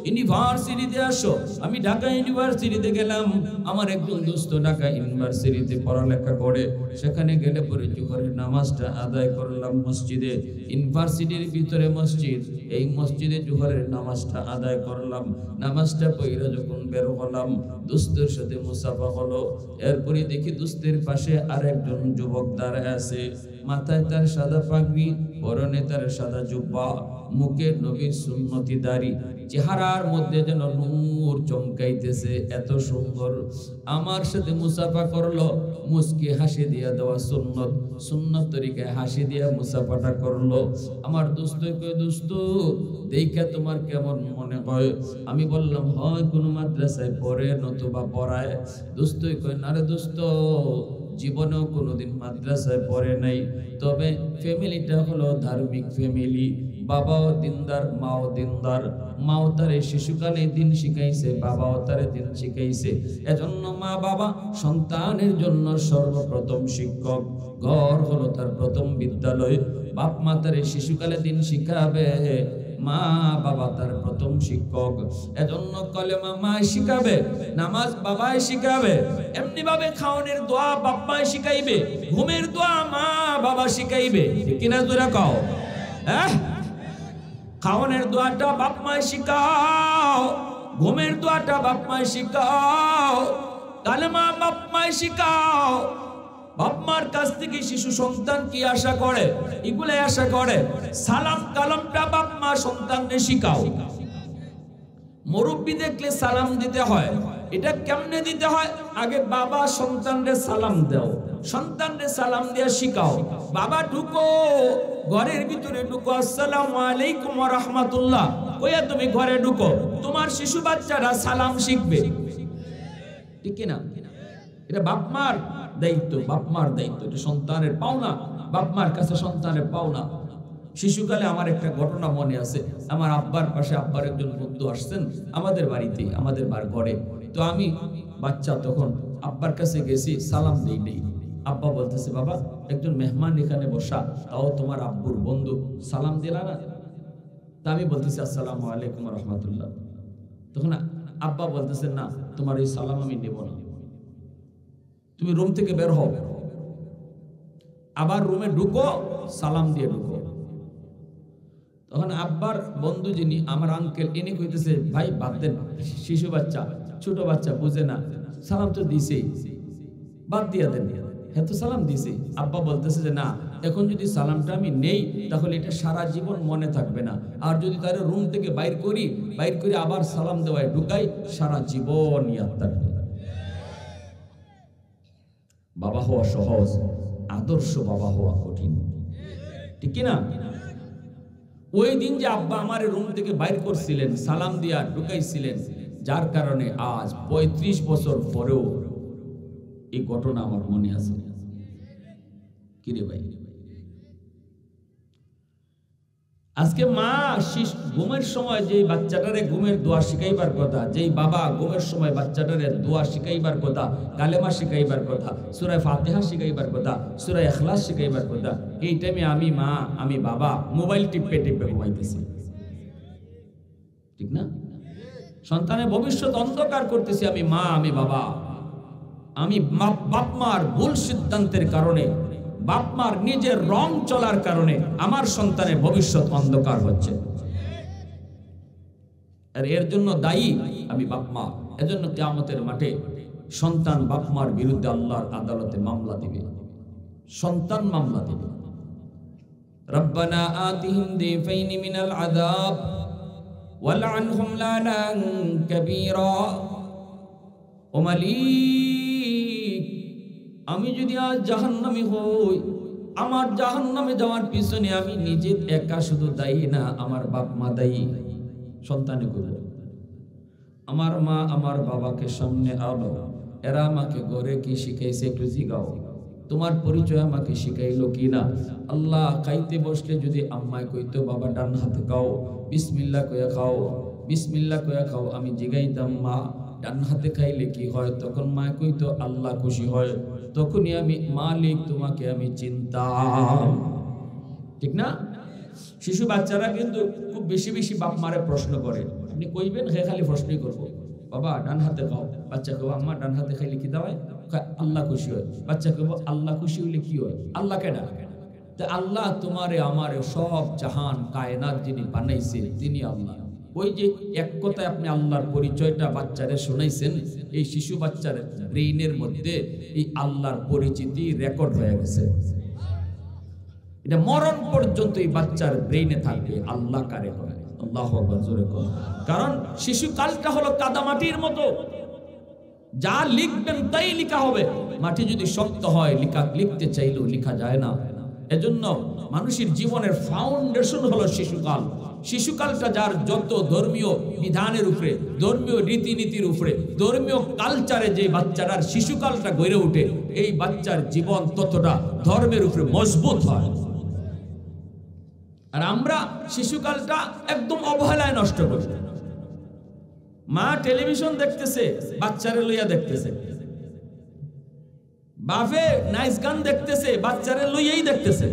ইউনিভার্সিটিতে আসো। আমি ঢাকা ইউনিভার্সিটিতে গেলাম, আমার একজন দোস্ত ঢাকা ইউনিভার্সিটিতে পড়ালেখা করে, সেখানে গেলে পরে জোহরের নামাজটা আদায় করলাম মসজিদে, ইউনিভার্সিটির ভিতরে মসজিদ, এই মসজিদে জোহরের নামাজটা আদায় করলাম। নামাজটা পড়ে যখন বের হলাম, দোস্তের সাথে মুসাফা হলো। এরপরে দেখি দোস্তের পাশে আরেকজন যুবক দাঁড়ায় আছে, মাথায় তার সাদা পাগড়ি, পরনে তার সাদা জুব্বা, মুখে নবীর সুন্নতি দাড়ি, চেহারার মধ্যে যেন নূর চমকাইতেছে, এত সুন্দর। আমার সাথে মুসাফা করলো, মুস্কি হাসি দিয়া দেওয়া সুন্নত তরিকায় হাসি দিয়া মুসাফাটা করলো। আমার দোস্ত কয়, দোস্ত দেখা তোমার কেমন মনে হয়? আমি বললাম হয় কোনো মাদ্রাসায় পড়ে নতুবা পড়ায়। দোস্ত কয়, না রে দোস্ত, জীবনেও কোনোদিন মাদ্রাসায় পড়ে নাই, তবে ফ্যামিলিটা হলো ধার্মিক ফ্যামিলি, বাবাও দিনদার, মাও দিনদার। মাও তারে শিশুকালে দিন শিখাইছে, বাবাও তারে দিন শিখাইছে। এজন্য মা বাবা সন্তানের জন্য সর্বপ্রথম শিক্ষক, ঘর হলো তার প্রথম বিদ্যালয়। বাপ মা তারে শিশুকালে দিন শিখাবে, মা বাবা তার প্রথম শিক্ষক। এজন্য কলেমা মা শিখাবে, নামাজ বাবাই শিখাবে, এমনি ভাবে খাওয়ানোর দোয়া বাপ মা শিখাইবে, ঘুমের দোয়া মা বাবা শিখাইবে, কিনা জোরে কও? খাওয়ানোর দোয়াটা বাপ মা শিখাও, ঘুমের দোয়াটা বাপ মা শিখাও। কালেমা বাপ মায় শিখাও। বাপ মার কাছ থেকে শিশু সন্তান কি আশা করে? এগুলো আশা করে। সালাম কালামটা বাপ মা সন্তানকে শিখাও। মুরব্বি দেখলে সালাম দিতে হয়। এটা কেমনে দিতে হয়? আগে বাবা সন্তানরে সালাম দাও, সন্তানরে সালাম দিয়ে শিখাও। বাবা ঢুকো, ঘরের ভিতরে ঢুকো, আসসালামু আলাইকুম ওয়া রাহমাতুল্লাহ কইয়া তুমি ঘরে ঢুকো। তোমার শিশু বাচ্চারা সালাম শিখবে, ঠিক কি না? এটা বাপ মার দায়িত্ব, বাপ মার দায়িত্ব। এটা সন্তানের পাওনা, বাপ মার কাছে সন্তানের পাওনা। শিশুকালে আমার একটা ঘটনা মনে আছে। আমার আব্বার পাশে আব্বার একজন বন্ধু আসছেন আমাদের বাড়িতে, আমাদের ঘরে। তো আমি বাচ্চা তখন আব্বার কাছে গেছি, সালাম দেই নেই। আব্বা বলতেছে, বাবা একজন মেহমান এখানে বসা, তাও তোমার আব্বুর বন্ধু, সালাম দিলা না? তা আমি বলতেছি আসসালামু আলাইকুম ওয়া রাহমাতুল্লাহ। তখন আব্বা বলতেছে, না তোমার এই সালাম আমি নেব না, তুমি রুম থেকে বের হও, আবার রুমে ঢুকো, সালাম দিয়ে ঢুকো। তখন আব্বার বন্ধু যিনি আমার আঙ্কেল, ইনি কইতেছে, ভাই বাদ দেন, শিশু বাচ্চা, ছোট বাচ্চা বুঝে না, সালাম তো দিছে, বাদ দিয়া দেন, হ্যাঁ তো সালাম দিছে। আব্বা বলতেছে যে না, এখন যদি সালামটা আমি নেই তাহলে এটা সারা জীবন মনে থাকবে না, আর যদি তার রুম থেকে বাইর করে আবার সালাম দেওয়ায় ঢুকাই, সারা জীবন ইয়াদ থাকবে। বাবা হওয়া সহজ, আদর্শ বাবা হওয়া কঠিন, ঠিক কিনা? ওই দিন যে আব্বা আমার রুম থেকে বাইর করছিলেন, সালাম দিয়া ঢুকাইছিলেন, যার কারণে আজ 35 বছর পরেও এই ঘটনা আমার মনে আছে। কিরে ভাই, আজকে মা ঘুমের সময় যে বাচ্চাটারে ঘুমের দোয়া শিখাইবার কথা, যেই বাবা ঘুমের সময় বাচ্চাটারে দোয়া শিখাইবার কথা, কালেমা শিখাইবার কথা, সূরা ফাতিহা শিখাইবার কথা, সূরা ইখলাস শিখাইবার কথা, এই টাইমে আমি মা, আমি বাবা মোবাইল টিপে ঘুমাইতেছি, ঠিক না? সন্তানের ভবিষ্যৎ অন্ধকার করতেছি আমি মা, আমি বাবা। আমি বাপ মার ভুল সিদ্ধান্তের কারণে, বাপ মার নিজের রং চলার কারণে আমার সন্তানের ভবিষ্যৎ অন্ধকার হচ্ছে। আর এর জন্য দায়ী আমি বাপ মা। এজন্য কিয়ামতের মাঠে সন্তান বাপ মার বিরুদ্ধে আল্লাহর আদালতে মামলা দিবে, সন্তান মামলা দিবে। রব্বানা আতিহিম দিফাইনি মিনাল আযাব ওয়ালআনহুম লানান কাবীরা। ও মালিক, আমি যদি আজ জাহান্নামী হই, আমার জাহান্নামে যাওয়ার পিছনে আমি নিজে একা শুধু দায়ী না, আমার বাপ মা দায়ী। সন্তানে করব, আমার মা আমার বাবাকে সামনে আলো, এরা আমাকে ঘরে কি শিখাইছে একটু জিগাও, তোমার পরিচয় আমাকে শিখাইলো কিনা। আল্লাহ, খাইতে বসলে যদি আম্মায় কইতো বাবা ডান হাতে খাও, বিসমিল্লাহ কইয়া খাও, বিসমিল্লাহ কইয়া খাও, আমি জিগাইতাম মা ডান হাতে খাইলে কি হয়, তখন মা কইতো আল্লাহ খুশি হয়, তখনই আমি মালিক তোমাকে আমি চিনতাম, ঠিক না? শিশু বাচ্চারা কিন্তু খুব বেশি বেশি বাপ মারে প্রশ্ন করে। আপনি কইবেন, হে খালি প্রশ্নই করবো, বাবা ডান হাতে খাও, বাচ্চা কেউ আম্মা ডান হাতে খাইলে কি দাওয়ায়, আল্লাহ খুশি হয়। বাচ্চা কেউ আল্লাহ খুশি হইলে কি হয়, আল্লাহ কেনা? আল্লাহ তোমারে আমারে সব জাহান কায়নাত যিনি বানাইছে তিনি আল্লাহ। ওই যে এক কথায় আপনি আল্লাহর পরিচয়টা বাচ্চারে শোনাইছেন, এই শিশু বাচ্চার ব্রেইনের মধ্যে এই আল্লাহর পরিচিতি রেকর্ড হয়ে গেছে। এটা মরণ পর্যন্ত এই বাচ্চার ব্রেইনে থাকবে আল্লাহ কারে হয়। আল্লাহু আকবার, জোরে কর। কারণ শিশুকালটা হলো কাদামাটির মতো, যা লিখবেন তাই লেখা হবে। মাটি যদি শক্ত হয় লিখতে চাইলেও লেখা যায় না। এজন্য মানুষের জীবনের ফাউন্ডেশন হলো শিশুকাল। শিশুকালটা যার যত ধর্মীয় বিধানের উপরে, ধর্মীয় রীতিনীতির উপরে, ধর্মীয় কালচারে যে বাচ্চাটার শিশুকালটা গড়ে ওঠে, এই বাচ্চার জীবন ততটা ধর্মের উপরে মজবুত হয়। আর আমরা শিশুকালটা একদম অবহেলায় নষ্ট করি। মা টেলিভিশন দেখতেছে, বাচ্চারে লইয়া দেখতেছে, বাপে নাইস গান দেখতেছে, বাচ্চারে লইয়াই দেখতেছে,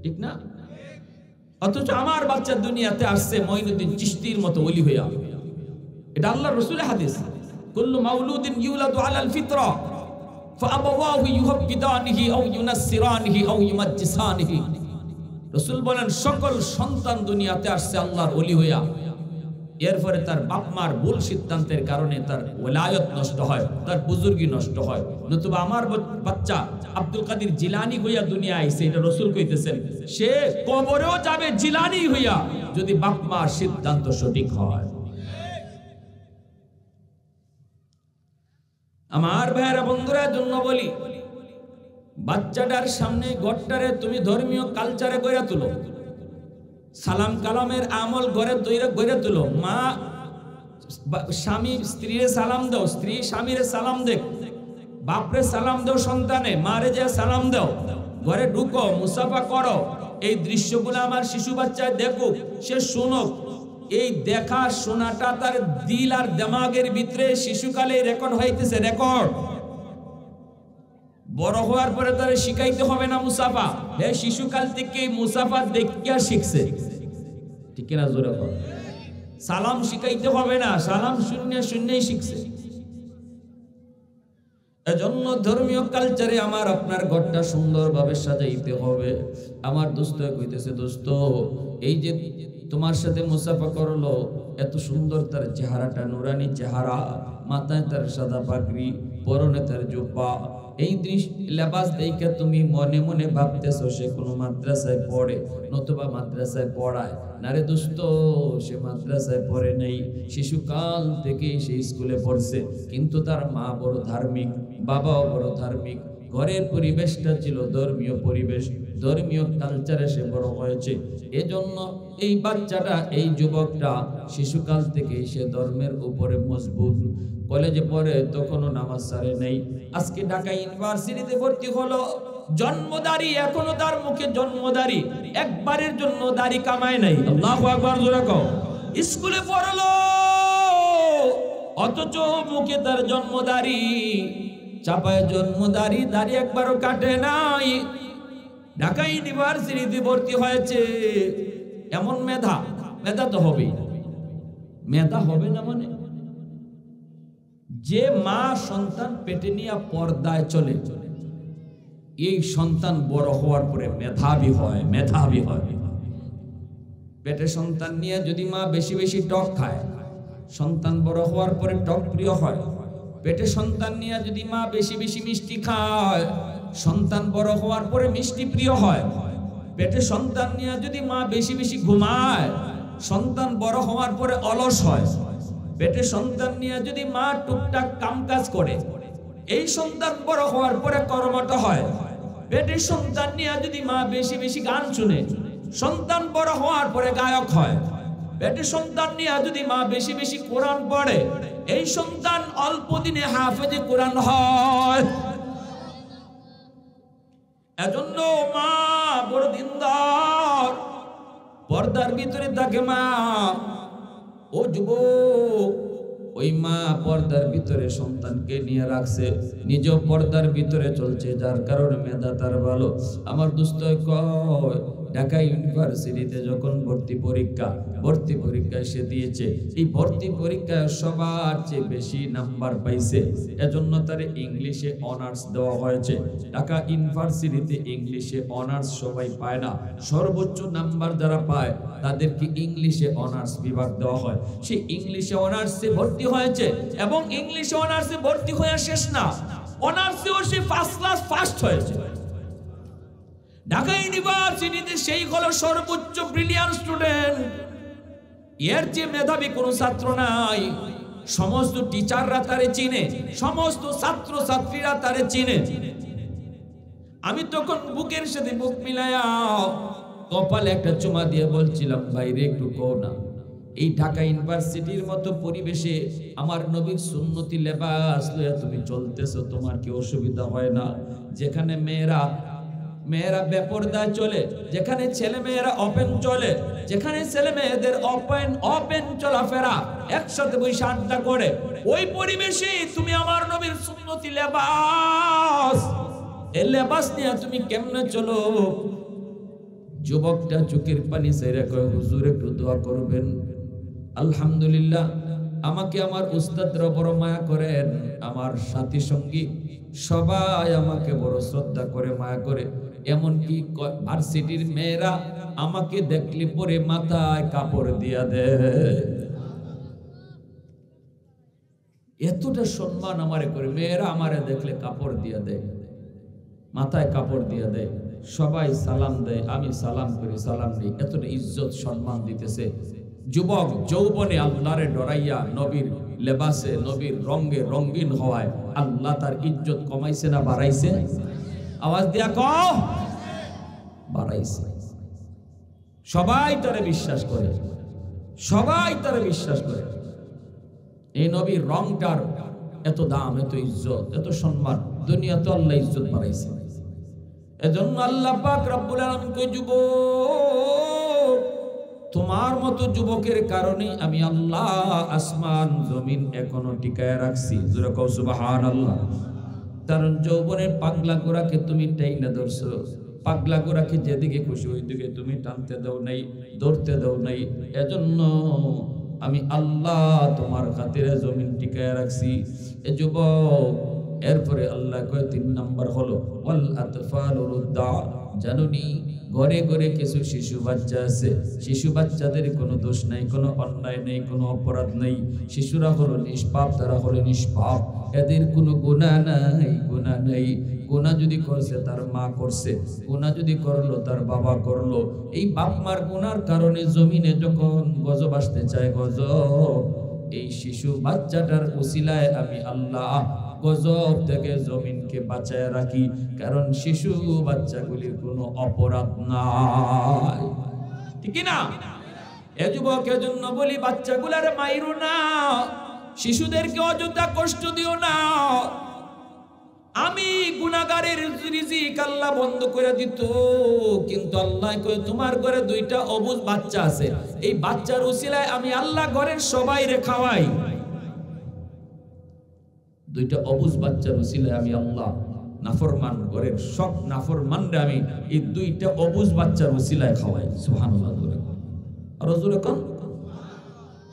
ঠিক না? অথচ আমার বাচ্চা দুনিয়াতে আসছে মঈনুদ্দিন চিশতির মতো ওলি হইয়া। এটা আল্লাহর রাসূলের হাদিস, কুল্লু মাউলুদিন ইউলাদু আলাল ফিতরা ফাআবাওয়াহু ইউহাব্বিদানিহি আও ইউনাসসিরানিহি আও ইউমাজ্জিসানিহি। রাসূল বলেন সকল সন্তান দুনিয়াতে আসছে আল্লাহর ওলি হইয়া, এরপরে তার বাপ মার ভুল সিদ্ধান্তের কারণে তার ওলায়ত নষ্ট হয়, তার বুজুর্গি নষ্ট হয়। নতুবা আমার বাচ্চা আব্দুল কাদের জিলানী হইয়া দুনিয়া আইছে, এটা রাসূল কইতেছেন, সে কবরেও যাবে জিলানী হইয়া যদি বাপ মার সিদ্ধান্ত সঠিক হয়। আমার ভাইয়েরা বন্ধুরা, জন্য বলি, বাচ্চাটার সামনে ঘরটারে তুমি ধর্মীয় কালচারে গড়ে তুলো, সালাম কালামের আমল গড়ে তুলো। মা স্বামী স্ত্রীরে সালাম দাও, স্ত্রী স্বামীরে সালাম দেখ, বাপরে সালাম দাও, সন্তানে মারে যে সালাম দাও, ঘরে ঢুকো, মুসাফা করো। এই দৃশ্যগুলো আমার শিশু বাচ্চায় দেখুক, সে শুনুক। এই দেখা শোনাটা তার দিল আর দিমাগের ভিতরে শিশুকালে রেকর্ড হইতেছে, রেকর্ড। বড় হওয়ার পরে তারে শিখাইতে হবে না মুসাফা, হে শিশুকাল থেকে মুসাফা দেখিয়া শিখছে, ঠিক না? জোরে বল। সালাম শিখাইতে হবে না, সালাম শূন্যই শিখছে। এজন্য ধর্মীয় কালচারে আমার আপনার ঘরটা সুন্দরভাবে সাজাইতে হবে। আমার দোস্ত কইতেছে, দোস্ত এই যে তোমার সাথে মুসাফা করলো, এত সুন্দর তার চেহারাটা, নুরানি চেহারা, মাথায় তার সাদা পাগড়ি, পরনে তার জুব্বা, এই লেবাস দেখে তুমি মনে মনে ভাবতেছো সে কোনো মাদ্রাসায় পড়ে, নতুবা মাদ্রাসায় পড়ায় না। রে দোস্ত, সে মাদ্রাসায় পড়ে নেই, শিশুকাল থেকেই সে স্কুলে পড়ছে, কিন্তু তার মা বড় ধার্মিক, বাবাও বড় ধার্মিক, ঘরের পরিবেশটা ছিল ধর্মীয় পরিবেশ, ধর্মীয় কালচারে সে বড় হয়েছে। এজন্য এই বাচ্চাটা, এই যুবকটা শিশুকাল থেকে সে ধর্মের উপরে মজবুত। কলেজে পড়ে তখনও নামাজ ছাড়ে নেই, আজকে ঢাকা ইউনিভার্সিটিতে ভর্তি হলো, জন্মদারি, এখনো তার মুখে জন্মদারি, একবারের জন্য দাড়ি কামায় নাই। আল্লাহু আকবার, জোরে কও। স্কুলে পড়লো, অথচ মুখে তার জন্মদারি, চাপায় জন্মদারি, দাড়ি একবারও কাটে নাই। ঢাকা ইউনিভার্সিটিতে ভর্তি হয়েছে, এমন মেধা, মেধা তো হবে, মেধা হবে না মানে? যে মা সন্তান পেটে নিয়ে পর্দায় চলে, এই সন্তান বড় হওয়ার পরে মেধাবী হয়, মেধাবী হয়। পেটে সন্তান নিয়ে যদি মা বেশি বেশি টক খায়, সন্তান বড় হওয়ার পরে টক প্রিয় হয়। পেটে সন্তান নিয়ে যদি মা বেশি বেশি মিষ্টি খায়, সন্তান বড় হওয়ার পরে মিষ্টি প্রিয় হয়। পেটে সন্তান নিয়ে যদি মা বেশি বেশি ঘুমায়, সন্তান বড় হওয়ার পরে অলস হয়। পেটে সন্তান নিয়ে যদি মা টুকটাক কামকাজ করে, এই সন্তান বড় হওয়ার পরে কর্মঠ হয়। পেটে সন্তান নিয়ে যদি মা বেশি বেশি গান শুনে, সন্তান বড় হওয়ার পরে গায়ক হয়। পেটে সন্তান নিয়ে যদি মা বেশি বেশি কোরআন পড়ে, এই সন্তান অল্প দিনে হাফেজে কোরআন হয়। এজন্য মা বড় দিনদার, পর্দার ভিতরে থাকে মা। ও যুবক, ওই মা পর্দার ভিতরে সন্তানকে নিয়ে রাখছে, নিজেও পর্দার ভিতরে চলছে, যার কারণে মেধা তার ভালো। আমার দোস্ত কয়, ঢাকা ইউনিভার্সিটিতে যখন ভর্তি পরীক্ষায় সে দিয়েছে, এই ভর্তি পরীক্ষায় সবার চেয়ে বেশি নাম্বার পাইছে, এজন্য তার ইংলিশে অনার্স দেওয়া হয়েছে। ঢাকা ইউনিভার্সিটিতে ইংলিশে অনার্স সবাই পায় না, সর্বোচ্চ নাম্বার যারা পায় তাদেরকে ইংলিশে অনার্স বিভাগ দেওয়া হয়। সে ইংলিশে অনার্সে ভর্তি হয়েছে, এবং ইংলিশে অনার্সে ভর্তি হয়ে শেষ না, অনার্সেও সে ফার্স্ট ক্লাস ফার্স্ট হয়েছে। ঢাকা ইউনিভার্সিটিতে সেই হলো সর্বোচ্চ ব্রিলিয়ান্ট স্টুডেন্ট, এর যে মেধাবী কোনো ছাত্র নাই। সমস্ত টিচাররা তারে চিনে, সমস্ত ছাত্র ছাত্রীরা তারে চিনে। আমি তখন বুকের সাথে বুক মিলায়া কপালে একটা চুমা দিয়ে বলছিলাম, ভাইরে একটু কও না, এই ঢাকা ইউনিভার্সিটির মতো পরিবেশে আমার নবীর সুন্নতি লেবাস লইয়া তুমি চলতেছো, তোমার কি অসুবিধা হয় না? যেখানে মেয়েরা বেপরদায় চলে, যেখানে ছেলে মেয়েরা ওপেন চলে, যেখানে ছেলে মেয়েদের ওপেন চলাফেরা, একসাথে বসে আড্ডা করে, ওই পরিবেশে তুমি আমার নবীর সুন্নতি লেবাস, এই লেবাস নিয়ে তুমি কেমনে চলো? যুবকটা চোখের পানি ছেড়ে কয়, হুজুর একটু দোয়া করবেন। আলহামদুলিল্লাহ, আমাকে আমার উস্তাদরা বড় মায়া করেন, আমার সাথী সঙ্গী সবাই আমাকে বড় শ্রদ্ধা করে, মায়া করে। এমনকি ভার্সিটির মেয়েরা আমাকে দেখলে পরে মাথায় কাপড় দিয়া দেয়। এতটা সম্মান আমারে করে। মেয়েরা আমারে দেখলে কাপড় দিয়ে দেয়, মাথায় কাপড় দিয়ে দেয়, সবাই সালাম দেয়, আমি সালাম করি, সালাম দিই, এতটা ইজ্জত সম্মান দিতেছে। যুবক যৌবনে আল্লাহরে ডরাইয়া নবীর লেবাসে নবীর রঙে রঙিন হওয়ায় আল্লাহ তার ইজ্জত কমাইছে না বাড়াইছে? আওয়াজ দিয়া কও, বাড়াইছে। সবাই তারে বিশ্বাস করে, সবাই তারে বিশ্বাস করে। এই নবীর রংটার এত দাম, এত ইজ্জত, এত সম্মান, দুনিয়াতে আল্লাহ ইজ্জত বাড়াইছে। এজন্য আল্লাহ পাক রব্বুল আলামিন কই, যুবক তোমার মতো যুবকের কারণে আমি আল্লাহ আসমান জমিন এখনো টিকায় রাখছি। জোরে কও সুবহানাল্লাহ। কারণ যৌবনের পাগলা গোরাকে তুমি টাইনা ধরছো, পাগলা গোরাকে যেদিকে খুশি ওইদিকে তুমি টানতে দাও নাই, ধরতে দাও নাই। এজন্য আমি আল্লাহ তোমার খাতিরে জমিন টিকায় রাখছি। এ যুবক, এরপরে আল্লাহ কয় 3 নাম্বার হলো ওয়াল আতফালু রুদ্দা। জানুনি ঘরে ঘরে কিছু শিশু বাচ্চা আছে, শিশু বাচ্চাদের কোনো দোষ নাই, কোনো অন্যায় নেই, কোনো অপরাধ নেই। শিশুরা হলো নিষ্পাপ, তারা হলো নিষ্পাপ, এদের কোনো গুনাহ নাই, গুনাহ নেই। গুনাহ যদি করছে তার মা করছে, গুনাহ যদি করলো তার বাবা করলো। এই বাপ মার গুনার কারণে জমিনে যখন গজব আসতে চায়, গজব এই শিশু বাচ্চাটার উসিলায় আমি আল্লাহ গজব থেকে জমিনকে বাঁচায় রাখি। কারণ শিশু বাচ্চাগুলির কোনো অপরাধ নাই, ঠিক না? এ যুবকের জন্য বলি, বাচ্চাগুলার মাইরো না, শিশুদেরকে অযথা কষ্ট দিও না। আমি গুনাহগারের রিজিক আল্লাহ বন্ধ করে দিত, কিন্তু আল্লাহ কয় তোমার ঘরে 2টা অবুঝ বাচ্চা আছে, এই বাচ্চার উসিলায় আমি আল্লাহ ঘরের সবাইরে খাওয়াই। 2টা অবুঝ বাচ্চার উসিলায় আমি আল্লাহ নাফরমান ঘরের সব নাফরমানরে আমি এই 2টা অবুঝ বাচ্চার উসিলায় খাওয়াই। সুবহানাল্লাহ। আর রাসূল কোন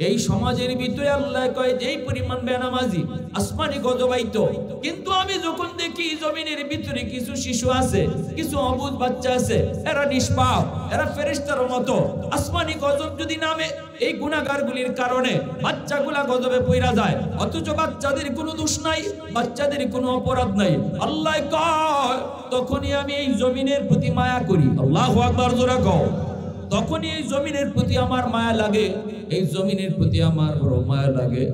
এই সমাজের ভিতরে আল্লাহ কয় যেই পরিমাণ বেনামাজি আসমানি গজব আইতো, কিন্তু আমি যখন দেখি জমিনের ভিতরে কিছু শিশু আছে, কিছু অবুঝ বাচ্চা আছে, এরা নিষ্পাপ, এরা ফেরেশতার মতো, আসমানি গজব যদি নামে এই গুনাহগারগুলির কারণে বাচ্চাগুলা গজবে পইরা যায়, অথচ বাচ্চাদের কোনো দোষ নাই, বাচ্চাদের কোনো অপরাধ নাই। আল্লাহ কয় তখনই আমি এই জমিনের প্রতি মায়া করি। আল্লাহু আকবার, জোরে কও। তখনই এই জমিনের প্রতি আমার মায়া লাগে, এই জমিনের প্রতি আমার বড় মায়া লাগে।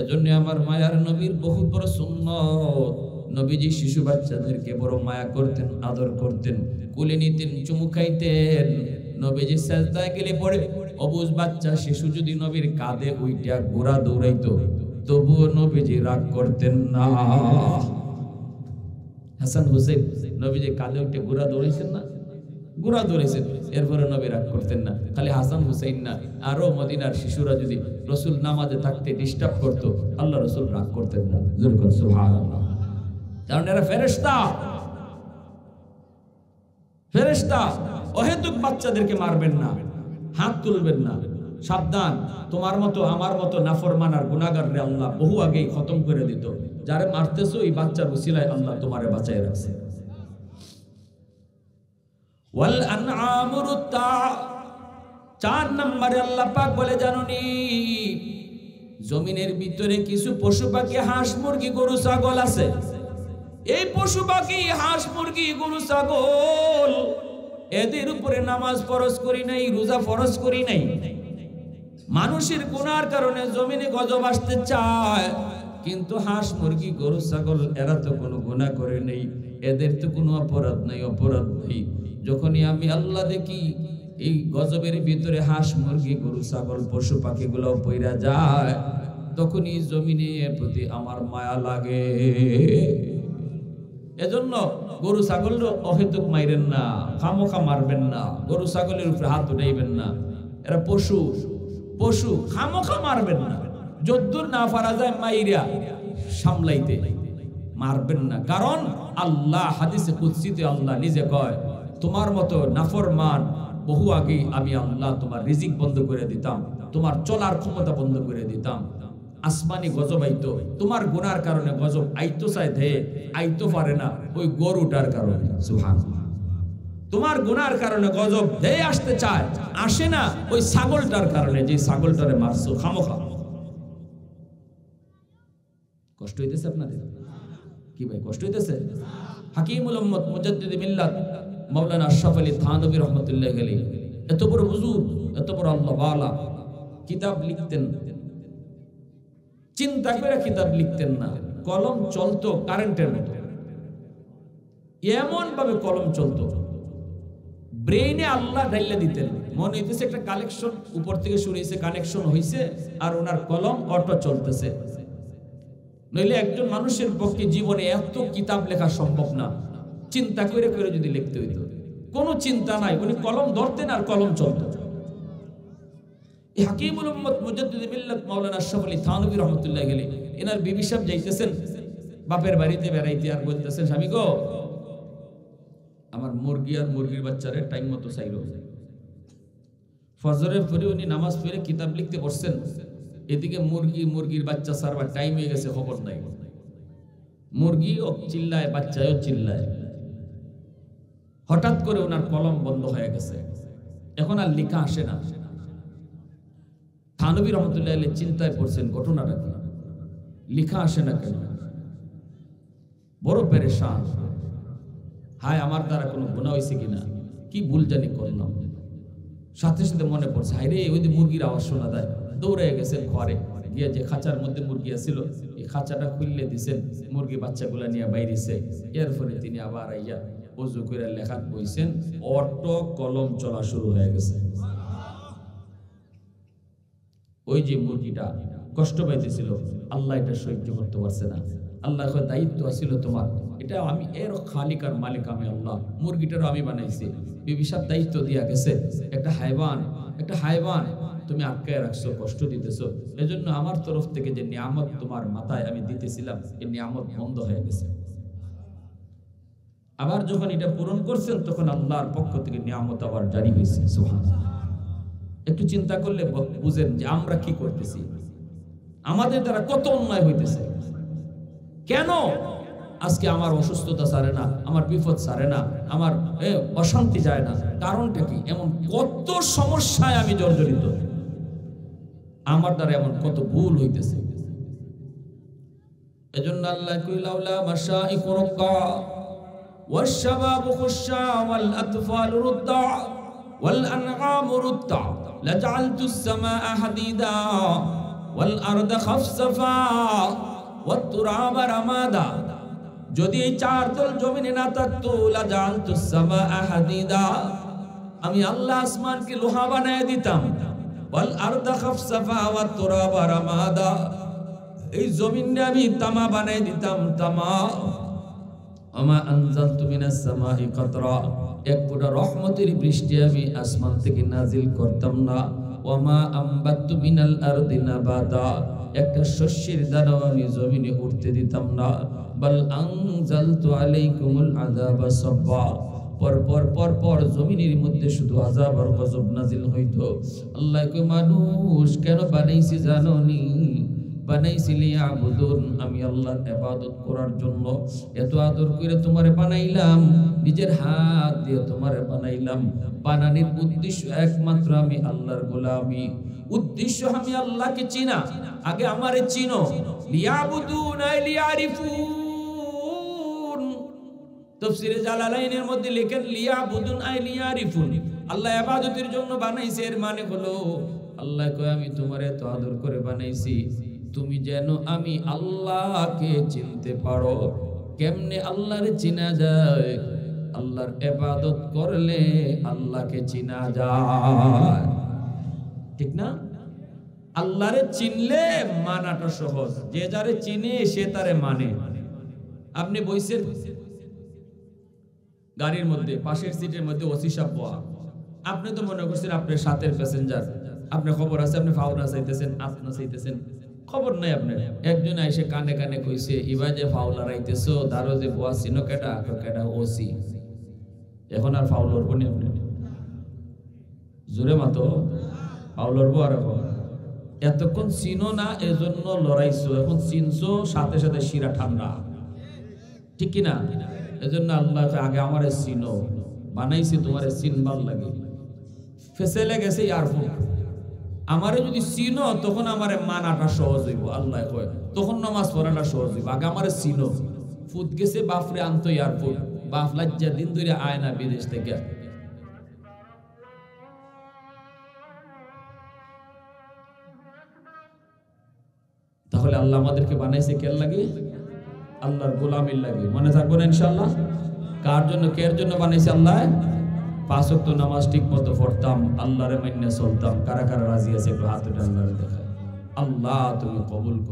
এজন্য আমার মায়ার নবীর বহুত বড় সুন্নত, নবীজি শিশু বাচ্চাদেরকে বড় মায়া করতেন, আদর করতেন, কোলে নিতেন, চুমু খাইতেন। নবীজি সাজদায় গেলে পড়ে অবুঝ বাচ্চা শিশু যদি নবীর কাঁধে উইটা ঘোড়া দৌড়াইতো, তবুও নবীজি রাগ করতেন না। হাসান হুসেন নবীজি কাঁধে উঠে ঘোড়া দৌড়াইছেন না, ঘোড়া দৌড়েছেন, এরপরে নবী রাগ করতেন না। খালি হাসান হুসাইন না, আরো মদিনার শিশুরা যদি রসুল নামাজে থাকতে ডিস্টার্ব করতো, আল্লাহ রসুল রাগ করতেন না। সুবহানাল্লাহ। কারণ এরা ফেরেশতা, ফেরেশতা। অহেতুক বাচ্চাদেরকে মারবেন না, হাত তুলবেন না। সাবধান, তোমার মতো আমার মতো নাফরমান আর গুনাহগাররে আল্লাহ বহু আগেই খতম করে দিত। যারে মারতেছো এই বাচ্চার উসিলায় আল্লাহ তোমারে বাঁচায় রাখছে। ওয়াল আনআমু রুত্তা। 4 নম্বরে আল্লাহ পাক বলে, জানোনি জমিনের ভিতরে কিছু পশু পাখি, হাঁস মুরগি গরু ছাগল আছে। এই পশু পাখি হাঁস মুরগি গরু ছাগল এদের উপরে নামাজ ফরজ করি নাই, রোজা ফরজ করি নাই। মানুষের গুনার কারণে জমিনে গজব আসতে চায়, কিন্তু হাঁস মুরগি গরু ছাগল এরা তো কোনো গুনাহ করে নেই, এদের তো কোনো অপরাধ নাই, অপরাধ নেই। যখনই আমি আল্লাহ দেখি এই গজবের ভিতরে হাঁস মুরগি গরু ছাগল পশু পাখিগুলো পইরা যায়, তখনই জমিনের প্রতি আমার মায়া লাগে। এজন্য গরু ছাগল অহেতুক মাইরেন না, খামোখা মারবেন না, গরু ছাগলের উপরে হাত উঠাইবেন না। এরা পশু, পশু খামোখা মারবেন না। যদ্দূর না পারা যায় মাইরা সামলাইতে, মারবেন না। কারণ আল্লাহ হাদিসে কুদসিতে আল্লাহ নিজে কয়, তোমার মতো নাফরমান বহু আগেই আমি আল্লাহ তোমার রিজিক বন্ধ করে দিতাম, তোমার চলার ক্ষমতা বন্ধ করে দিতাম। আসমানি গজব আইতো, তোমার গুনার কারণে গজব আইতো চাই ধে আইতো পারে না, ওই গরুটার কারণে। সুবহানাল্লাহ। তোমার গুনার কারণে গজব ধে আসতে চায়, আসে না ওই ছাগলটার কারণে, যে ছাগলটারে মারছো খামোখা। কষ্ট হইতেছে আপনাদের? কি ভাই কষ্ট হইতেছে? হাকিমুল উম্মত মুজাদ্দিদ মিল্লাত মাওলানা আশরাফ আলী থানভী রহমাতুল্লাহি আলাইহি এত বড় হুজুর, এত বড় আল্লাহ ওয়ালা, কিতাব লিখতেন, চিন্তা করে কিতাব লিখতেন না, কলম চলতো কারেন্টের মতো, এমন ভাবে কলম চলতো, ব্রেইনে আল্লাহ ডাইলা দিতেন, মনে হইতেছে একটা কালেকশন উপর থেকে শুরু হয়েছে, কানেকশন হয়েছে, আর ওনার কলম অটো চলতেছে। নইলে একজন মানুষের পক্ষে জীবনে এত কিতাব লেখা সম্ভব না, চিন্তা করে করে যদি লিখতে হইতো। কোনো চিন্তা নাই, উনি কলম ধরতেন আর কলম চলতো। হাকিমুল উম্মত মুজাদ্দিদ মিল্লাত মাওলানা আশরাফ আলী থানভী রাহমাতুল্লাহি আলাইহি এনার বিবি সাহেব যাইতেছেন বাপের বাড়িতে বেড়াইতে, আর বলতেছেন, স্বামী গো, আমার মুরগি আর মুরগির বাচ্চারে টাইম মতো চাইলো। ফজরের পরে উনি নামাজ পড়ে কিতাব লিখতে বসছেন, এদিকে মুরগির বাচ্চা সারবার টাইম হয়ে গেছে, খবর নাই। মুরগিও চিল্লায়, বাচ্চাও চিল্লায়। হঠাৎ করে ওনার কলম বন্ধ হয়ে গেছে, এখন আর লেখা আসে না। থানভী রহমতুল্লাহ আলাইহি চিন্তায় পড়ছেন, ঘটনাটা কি, লেখা আসে না কেন? বড় পেরেশান, হায় আমার দ্বারা কোনো গুনাহ হয়েছে কিনা, কি ভুল জানি করলাম। সাথে সাথে মনে পড়ছে, হায় রে, ওই যে মুরগির আওয়াজ শোনা যায়, দৌড়ে গেছেন ঘরে গিয়ে, যে খাঁচার মধ্যে মুরগি ছিল এই খাঁচাটা খুললে দিছেন, মুরগি বাচ্চাগুলা নিয়ে বাইরেছে। এরপরে তিনি আবার আইয়া ওযু করে লেখা বইছেন, অটো কলম চলা শুরু হয়ে গেছে। ওই যে মুরগিটা কষ্ট পাইতেছিল, আল্লাহ এটা সহ্য করতে পারছে না। আল্লাহ দায়িত্ব ছিল তোমার, এটা আমি এর খালিক আর মালিক আমি আল্লাহ, মুরগিটারও আমি বানাইছি। বিবি সাহেব দায়িত্ব দিয়া গেছে, একটা হায়ওয়ান তুমি আটকায় রাখছো, কষ্ট দিতেছো, এজন্য আমার তরফ থেকে যে নিয়ামত তোমার মাথায় আমি দিতেছিলাম, এই নিয়ামত বন্ধ হয়ে গেছে। আবার যখন এটা পূরণ করছেন, তখন আল্লাহর পক্ষ থেকে নিয়ামত আবার জারি হয়েছে। সুবহানাল্লাহ। একটু চিন্তা করলে বুঝেন যে আমরা কি করতেছি, আমাদের দ্বারা কত অন্যায় হইতেছে। কেন আজকে আমার অসুস্থতা সারে না, আমার বিপদ সারে না, আমার অশান্তি যায় না? কারণটা কি? এমন কত সমস্যায় আমি জর্জরিত, আমার দ্বারা এমন কত ভুল হইতেছে। এজন্য আল্লাহ কইলাউলা মাশাইখু রুক্কা ওয়াশ-শাবাবু খুশশা ওয়াল আতফালু রুদ্দা ওয়াল আনআমু রুদ্দা লাজআলতুস সামাআ হাদিদা ওয়াল আরদা খাফসাফা ওয়াত তুরাবা রামাদা। যদি এই চার তল জমিনে না থাকতো, লাজআলতুস সামাআ হাদিদা, আমি আল্লাহ আসমানকে লোহা বানায় দিতাম। ওয়াল আরদা খাফসাফা ওয়াত তুরাবা রামাদা, এই জমিনে আমি তামা বানায় দিতাম, তামা। আমা আনজালতু মিনাস সামাই কাতরা, এক ফোঁটা রহমতের বৃষ্টি আমি আসমান থেকে নাজিল করতাম না। ওয়ামা আম্বাতু মিনাল আরদি নাবাতা, একটা শস্যের দানাও আমি জমিনে উঠতে দিতাম না। বাল আনজালতু আলাইকুমুল আযাবা সাব্বা, পর জমিনের মধ্যে শুধু আযাব আর গজব নাজিল হইতো। আল্লাহ কই, মানুষ কেন বানাইছি জানোনি? বানাইছিলি আবুদুন, আমি আল্লাহর ইবাদত করার জন্য। এত আদর করে তোমারে বানাইলাম, নিজের হাত দিয়ে তোমারে বানাইলাম। বানানোর উদ্দেশ্য একমাত্র আমি আল্লাহর গোলামি, উদ্দেশ্য আমি আল্লাহকে চিনা। আগে আমারে চিনো, লিয়াবুদুন আই লিয়ারিফুন। তাফসীরে জালালাইনের মধ্যে লেখেন লিয়াবুদুন আই লিয়ারিফুন, আল্লাহ ইবাদতের জন্য বানাইছে। এর মানে হলো আল্লাহ কয়, আমি তোমারে এত আদর করে বানাইছি তুমি যেন আমি আল্লাহকে চিনতে পারো। কেমনে আল্লাহরে চিনা যায়? আল্লাহর ইবাদত করলে আল্লাহকে চিনা যায়, ঠিক না? আল্লাহরে চিনলে মানাটা সহজ, যে যারে চিনে সে তারে মানে। আপনি বইছেন গাড়ির মধ্যে, পাশের সিটের মধ্যে ওসি সাহেব বহা, আপনি তো মনে করছেন আপনার সাথের প্যাসেঞ্জার, আপনার খবর আছে, আপনি ফাউনা চাইতেছেন, আপনা চাইতেছেন, খবর নাই আপনার। একজন এসে কানে কানে কইছে, ইবা যে ফাউলার আইতেছো, দারো যে বয়া চিনো কেটা? কেটা ওসি। এখন আর ফাউলার বনি আপনি জোরে মাতো ফাউলার বো। আর এতক্ষণ চিনো না, এজন্য লড়াইছো, এখন চিনছো, সাথে সাথে শিরা ঠান্ডা, ঠিক কিনা? এজন্য আল্লাহ আগে আমারে চিনো, বানাইছি তোমারে চিনবার লাগে। ফেসেলে গেছে এয়ারপোর্ট, আমারে যদি চিনো তখন আমারে মানাটা সহজ হইব। আল্লাহ কয় তখন নামাজ পড়াটা সহজ হইব। আগে আমারে চিনো। ফুট গেছে বাপরে আনতো এয়ারপোর্ট, বাপ লজ্জা দিন ধরে আয় না বিদেশ থেকে। তাহলে আল্লাহ আমাদেরকে বানাইছে কেন লাগে? আল্লাহর গোলামির লাগে। মনে থাকবো না ইনশাআল্লাহ? কার জন্য, কের জন্য বানাইছে আল্লাহ? 5 ওয়াক্ত নামাজ ঠিক মতো পড়তাম, আল্লাহরে মাইন্না চলতাম। কারা কারা রাজি আছে একটু হাত উঠে আল্লাহরে দেখায়। আল্লাহ তুমি কবুল